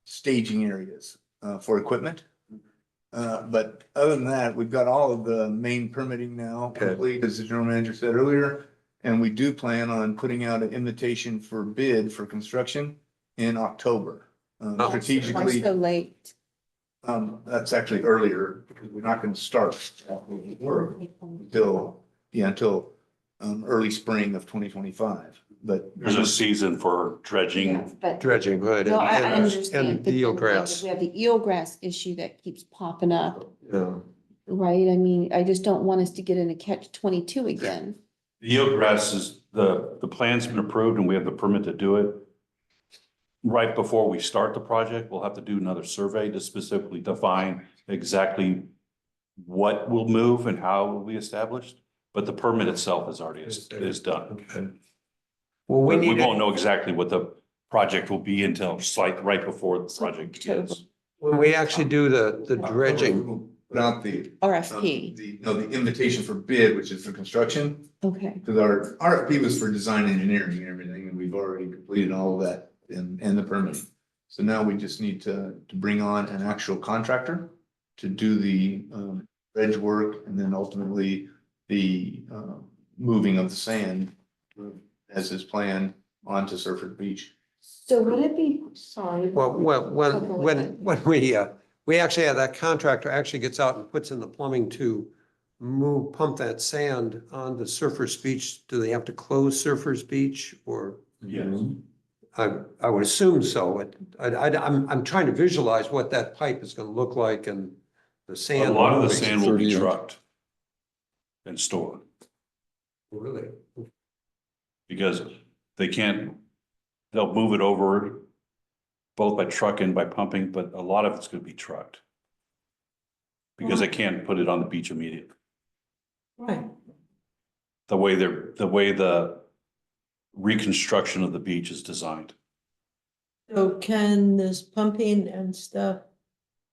staging areas, for equipment. But other than that, we've got all of the main permitting now complete, as the general manager said earlier. And we do plan on putting out an invitation for bid for construction in October. Why Strategically, so late? that's actually earlier because we're not going to start work until early spring of 2025. But There's a season for dredging. But, Dredging, right. no, I and- understand. And but then eelgrass. We have the eelgrass issue that keeps popping up, Yeah. right? I mean, I just don't want us to get in a catch-22 again. The eelgrass is, the plan's been approved and we have the permit to do it. Right before we start the project, we'll have to do another survey to specifically define exactly what will move and how it will be established. But the permit itself is already is done. Okay. Well, we We need, won't know exactly what the project will be until slight, right before the project begins. when we actually do the dredging, Put out the, RFP, the invitation for bid, which is for construction. okay. Because our RFP was for design engineering and everything, and we've already completed all of that and the permitting. So now we just need to bring on an actual contractor to do the dredge work and then ultimately the moving of the sand as is planned onto Surfers Beach. So would it be, sorry. well, when we actually have that contractor actually gets out and puts in the plumbing to pump that sand on the Surfers Beach, do they have to close Surfers Beach or? Yes. I would assume so. I'm trying to visualize what that pipe is gonna look like and the A sand. lot of the moving. sand will be 30 inch. trucked and stored Really? because they'll move it over both by truck and by pumping, but a lot of it's gonna be trucked. Because they can't put it on the beach immediately. Right. The way the reconstruction of the beach is designed. So can this pumping and stuff,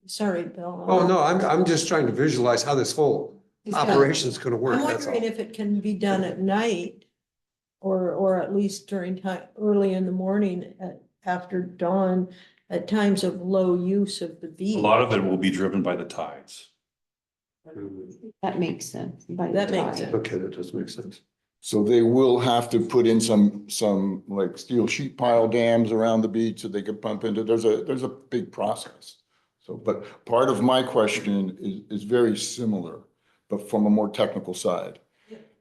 sorry, Bill. Oh, no, I'm just trying to visualize how this whole operation is gonna work. I'm That's all. wondering if it can be done at night or at least during time, early in the morning after dawn, at times of low use of the beach. A lot of it will be driven by the tides. That makes sense. by the That makes time. sense. Okay, that does make sense. So they will have to put in some like steel sheet pile dams around the beach so they can pump into, there's a big process. So, but part of my question is very similar, but from a more technical side.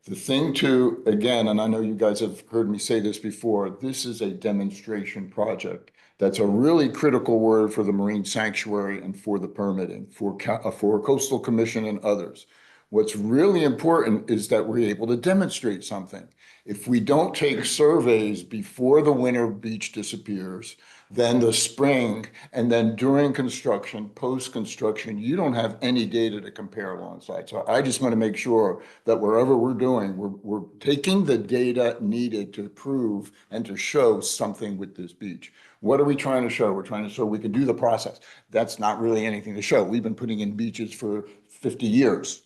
The thing to, again, and I know you guys have heard me say this before, this is a demonstration project. That's a really critical word for the Marine Sanctuary and for the permitting, for Coastal Commission and others. What's really important is that we're able to demonstrate something. If we don't take surveys before the winter beach disappears, then the spring, and then during construction, post-construction, you don't have any data to compare alongside. So I just want to make sure that wherever we're doing, we're taking the data needed to prove and to show something with this beach. What are we trying to show? We're trying to show we can do the process. That's not really anything to show. We've been putting in beaches for 50 years.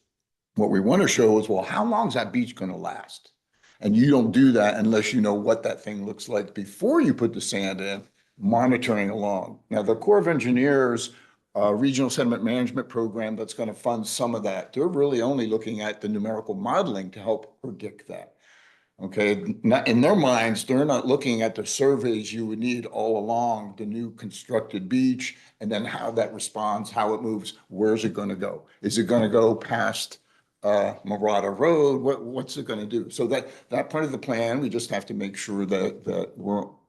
What we want to show is, well, how long is that beach going to last? And you don't do that unless you know what that thing looks like before you put the sand in, monitoring along. Now, the Corps of Engineers Regional Sediment Management Program that's going to fund some of that, they're really only looking at the numerical modeling to help predict that. Okay, not in their minds, they're not looking at the surveys you would need all along the new constructed beach and then how that responds, how it moves, where's it going to go? Is it going to go past Marata Road? What's it going to do? So that part of the plan, we just have to make sure that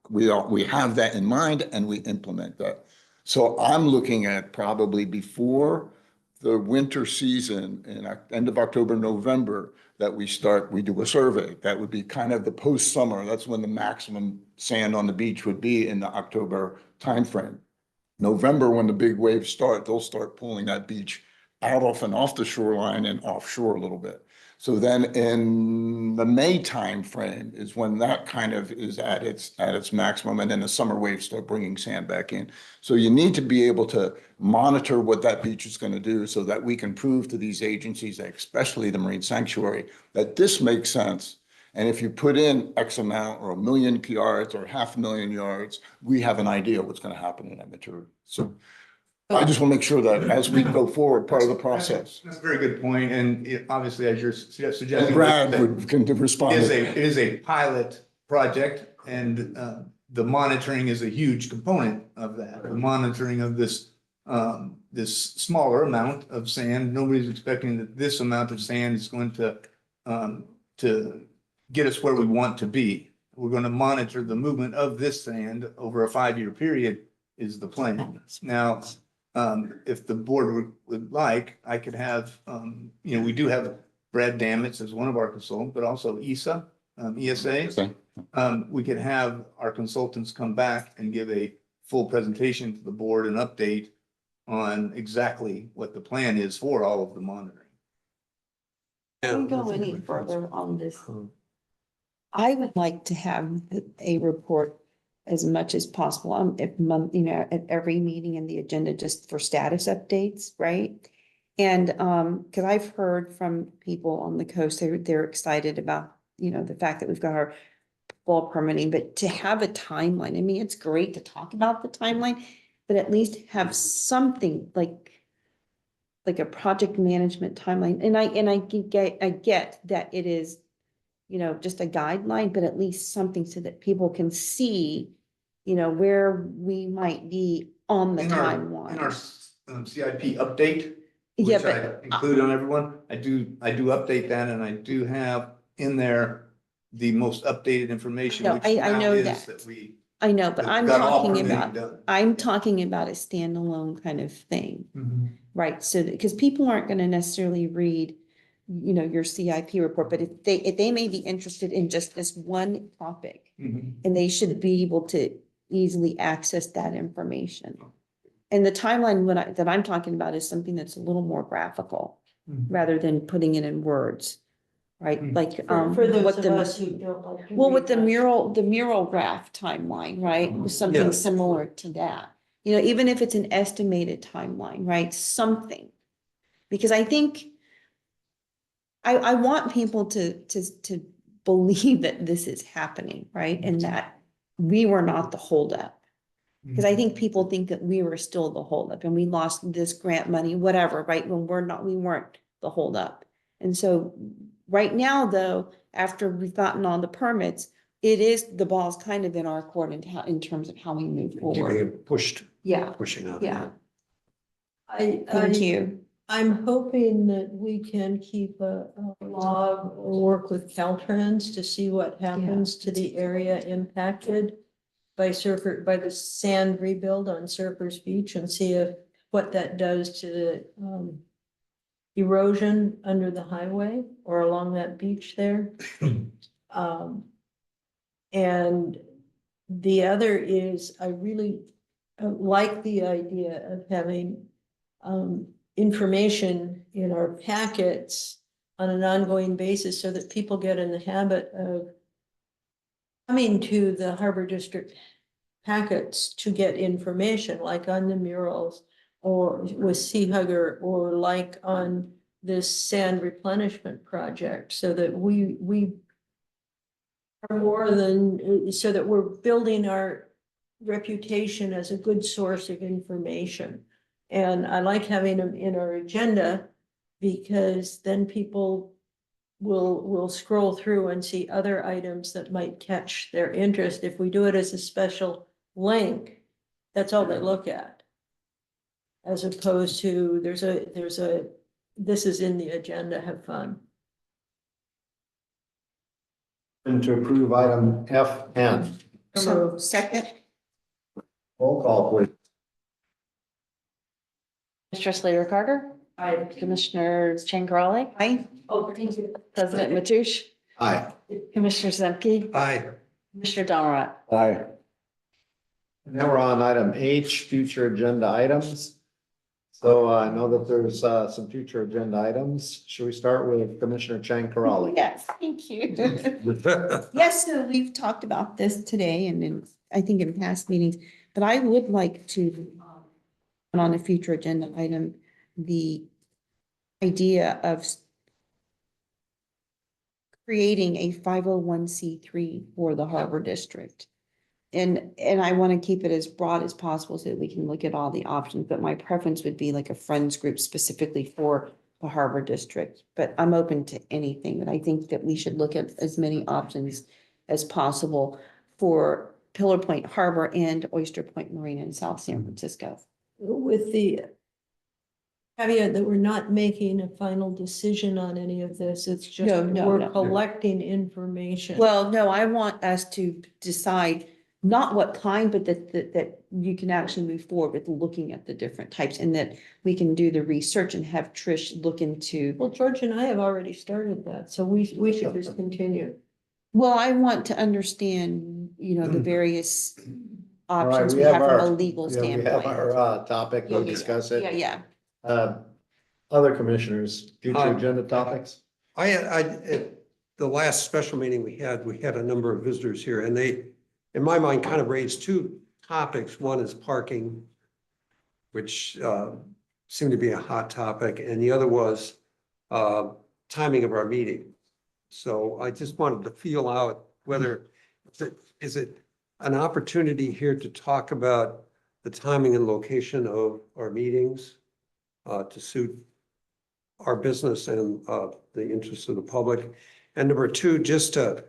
we have that in mind and we implement that. So I'm looking at probably before the winter season in end of October, November, that we do a survey. That would be kind of the post-summer. That's when the maximum sand on the beach would be in the October timeframe. November, when the big waves start, they'll start pulling that beach out off the shoreline and offshore a little bit. So then in the May timeframe is when that kind of is at its maximum, and then the summer waves start bringing sand back in. So you need to be able to monitor what that beach is going to do so that we can prove to these agencies, especially the Marine Sanctuary, that this makes sense. And if you put in X amount or 1 million yards or 500,000 yards, we have an idea what's going to happen in that material. So I just want to make sure that as we go forward, part of the process. That's a very good point. And obviously, as you're suggesting. Brad can respond. It is a pilot project, and the monitoring is a huge component of that. The monitoring of this smaller amount of sand. Nobody's expecting that this amount of sand is going to get us where we want to be. We're going to monitor the movement of this sand over a 5-year period is the plan. Now, if the board would like, I could have, we do have Brad Damitz as one of our consultants, but also ESA. We could have our consultants come back and give a full presentation to the board and update on exactly what the plan is for all of the monitoring. Can we go any further on this? I would like to have a report as much as possible, at every meeting in the agenda, just for status updates, right? And, because I've heard from people on the coast, they're excited about, the fact that we've got our fall permitting, but to have a timeline, I mean, it's great to talk about the timeline, but at least have something like a project management timeline. And I get that it is, just a guideline, but at least something so that people can see, where we might be on the timeline. In our CIP update, Yeah, which I include on everyone, I do update that, and I do have in there the most updated information. No, which I now know is that. we I know, but I'm got all talking permitting about, done. I'm talking about a standalone kind of thing, Mm-hmm. right? So, because people aren't going to necessarily read, your CIP report, but if they may be interested in just this one topic, Mhm. and they should be able to easily access that information. And the timeline that I'm talking about is something that's a little more graphical, rather than putting it in words, right? Like, For those what of the, us who don't like to well, read with the much. mural graph timeline, right? Was Yeah. something similar to that. Even if it's an estimated timeline, right? Something. Because I think I want people to believe that this is happening, right? And that we were not the holdup. Because I think people think that we were still the holdup and we lost this grant money, whatever, right? When we weren't the holdup. And so right now, though, after we've gotten all the permits, the ball's kind of in our court in terms of how we move Keeping forward. it pushed. Yeah. Pushing out. Yeah. Thank you. I'm hoping that we can keep a log or work with Caltrans to see what happens to the area impacted by the sand rebuild on Surfers Beach, and see what that does to the erosion under the highway or along that beach there. And the other is, I really like the idea of having information in our packets on an ongoing basis so that people get in the habit of coming to the Harbor District packets to get information, like on the murals or with Sea Hugger, or like on this sand replenishment project, so that we are more than, so that we're building our reputation as a good source of information. And I like having them in our agenda, because then people will scroll through and see other items that might catch their interest. If we do it as a special link, that's all they look at. As opposed to, there's a, this is in the agenda, have fun. And to approve item F10. So second, Roll call, please. Commissioner Slater Carter, I, Commissioner Chang Crawley, aye. oh, thank you. President Mathush, Aye. Commissioner Zemke, Aye. Commissioner Donald. Aye. And now we're on item H, future agenda items. So I know that there's some future agenda items. Should we start with Commissioner Chang Corrali? Yes, thank you. Yes, so we've talked about this today and in, I think in past meetings, but I would like to put on a future agenda item, the idea of creating a 501c3 for the Harbor District. And I want to keep it as broad as possible so that we can look at all the options, but my preference would be like a friends group specifically for the Harbor District. But I'm open to anything, but I think that we should look at as many options as possible for Pillar Point Harbor and Oyster Point Marina in South San Francisco. With the caveat that we're not making a final decision on any of this, it's just No. we're collecting information. Well, no, I want us to decide not what kind, but that you can actually move forward with looking at the different types, and that we can do the research and have Trish look into. Well, George and I have already started that, so we should just continue. Well, I want to understand, the various All right, options we have from a legal We have standpoint. our topic, we'll discuss it. Yeah. Other commissioners, future agenda topics? At the last special meeting we had a number of visitors here, and they, in my mind, kind of raised two topics. One is parking, which seemed to be a hot topic, and the other was timing of our meeting. So I just wanted to feel out whether, is it an opportunity here to talk about the timing and location of our meetings to suit our business and the interests of the public. And number two, just to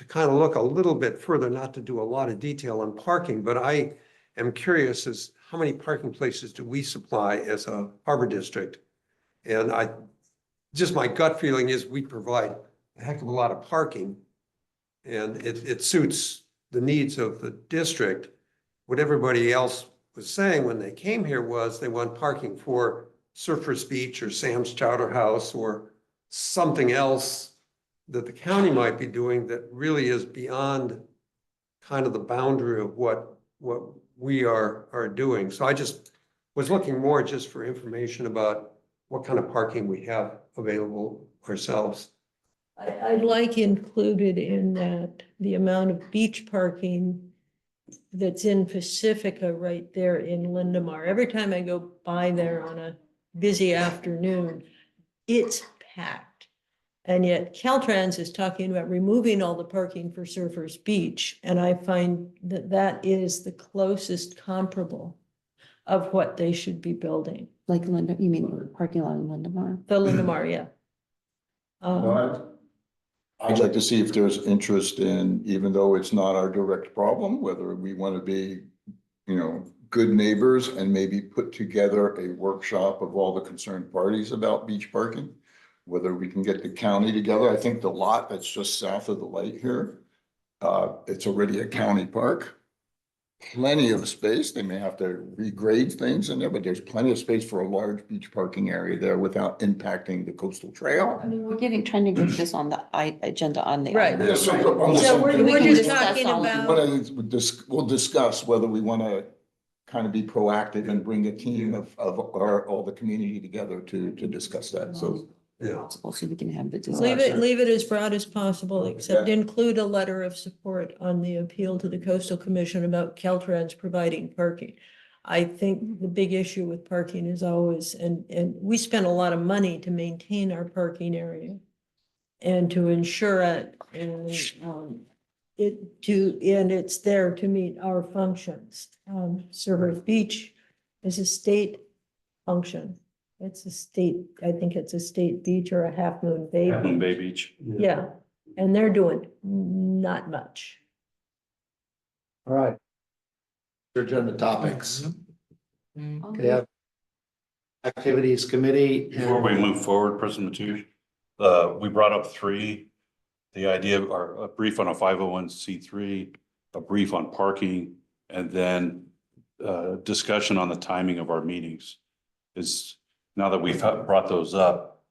kind of look a little bit further, not to do a lot of detail on parking, but I am curious as how many parking places do we supply as a harbor district? And just my gut feeling is we provide a heck of a lot of parking, and it suits the needs of the district. What everybody else was saying when they came here was they want parking for Surfers Beach or Sam's Chowder House or something else that the county might be doing that really is beyond kind of the boundary of what we are doing. So I just was looking more just for information about what kind of parking we have available ourselves. I'd like included in that the amount of beach parking that's in Pacifica right there in Lindemar. Every time I go by there on a busy afternoon, it's packed. And yet Caltrans is talking about removing all the parking for Surfers Beach. And I find that that is the closest comparable of what they should be building. Like Linda, you mean the parking lot in Lindemar? The Lindemar, yeah. I'd like to see if there's interest in, even though it's not our direct problem, whether we want to be, good neighbors and maybe put together a workshop of all the concerned parties about beach parking. Whether we can get the county together. I think the lot that's just south of the light here, it's already a county park. plenty of space. They may have to regrade things in there, but there's plenty of space for a large beach parking area there without impacting the coastal trail. I mean, trying to get this on the agenda on the. Right. Yeah, so- So We we're can just discuss talking all of about, We'll discuss whether we want to kind of be proactive and bring a team of all the community together to discuss that. So Yeah. So we can have the. leave it as broad as possible, except include a letter of support on the appeal to the Coastal Commission about Caltrans providing parking. I think the big issue with parking is always, and we spend a lot of money to maintain our parking area and to ensure it, and and it's there to meet our functions. Surfers Beach is a state function. It's a state, I think it's a state beach or a Half Moon Bay. Half Moon beach. Bay Beach. Yeah, and they're doing not much. All right. Agenda topics. Okay, activities committee. Before we move forward, President Matthew, we brought up three. The idea of a brief on a 501c3, a brief on parking, and then discussion on the timing of our meetings. Is now that we've brought those up,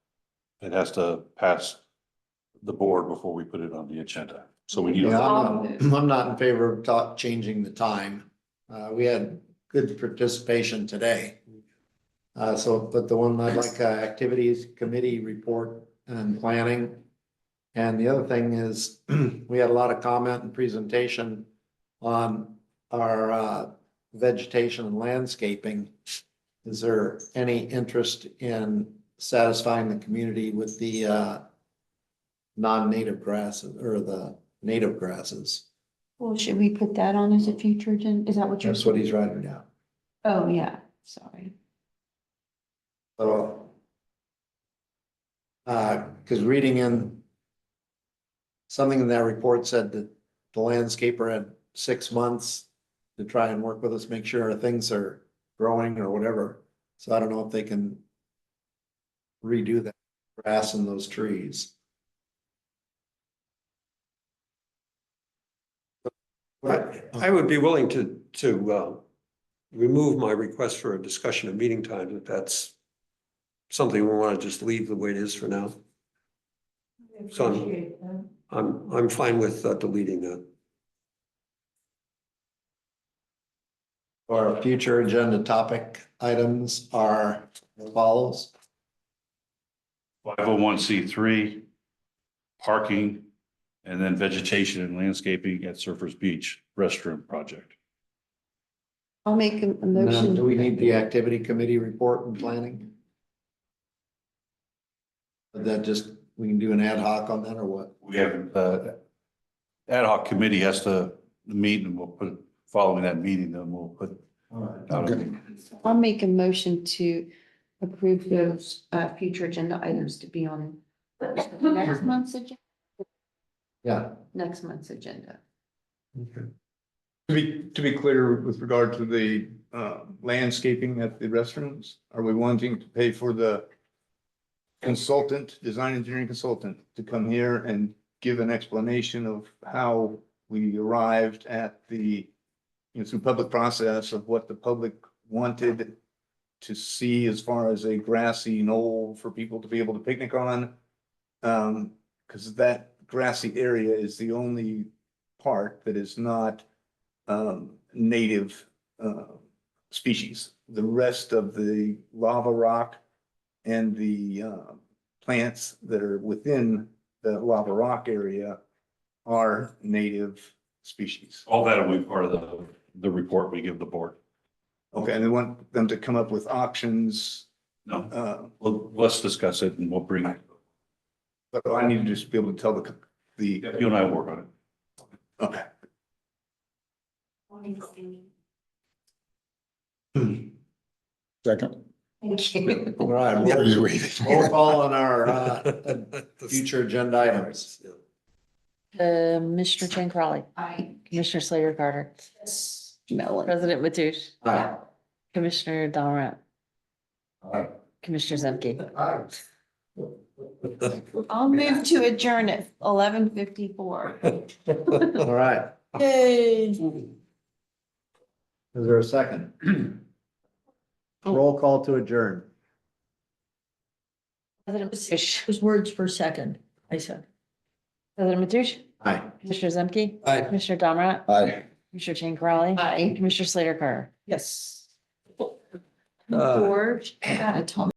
it has to pass the board before we put it on the agenda. So we need. Yeah, I'm not in favor of changing the time. We had good participation today. But the one I'd like, activities committee report and planning. And the other thing is, we had a lot of comment and presentation on our vegetation and landscaping. Is there any interest in satisfying the community with the non-native grasses or the native grasses? Well, should we put that on as a future agenda? Is that what you're? That's what he's writing down. Oh, yeah, sorry. So, because reading in something in that report said that the landscaper had 6 months to try and work with us, make sure things are growing or whatever. So I don't know if they can redo that grass and those trees. I would be willing to remove my request for a discussion of meeting times if that's something we want to just leave the way it is for now. So I'm fine with deleting that. Our future agenda topic items are as follows. 501c3, parking, and then vegetation and landscaping at Surfers Beach restroom project. I'll make a And then motion. do we need the activity committee report and planning? Is that just, we can do an ad hoc on that or what? We have, ad hoc committee has to meet, and we'll put, following that meeting, then we'll put. out a- I'll make a motion to approve those future agenda items to be on next month's agenda. Yeah. Next month's agenda. To be clear, with regard to the landscaping at the restrooms, are we wanting to pay for the consultant, design engineering consultant, to come here and give an explanation of how we arrived at the, through public process of what the public wanted to see as far as a grassy knoll for people to be able to picnic on? Because that grassy area is the only part that is not native species. The rest of the lava rock and the plants that are within the lava rock area are native species. All that will be part of the report we give the board. Okay, and they want them to come up with options. No, well, let's discuss it and we'll bring it. But I need to just be able to tell the. You and I will work on it. Okay. second. Thank you. All right, roll call on our future agenda items. Commissioner Chan Crowley. Aye. Commissioner Slater Carter. Melon. President Mathush. Aye. Commissioner Donrat. Aye. Commissioner Zemke. I'll move to adjourn at 11:54. All right. Yay. Is there a second? Roll call to adjourn. President Mathush, His words per second, I said. President Mathush, Aye. Commissioner Zemke, Aye. Commissioner Domrat, Aye. Commissioner Jane Crowley. Aye. Commissioner Slater Carter. Yes. Uh, George, I gotta tell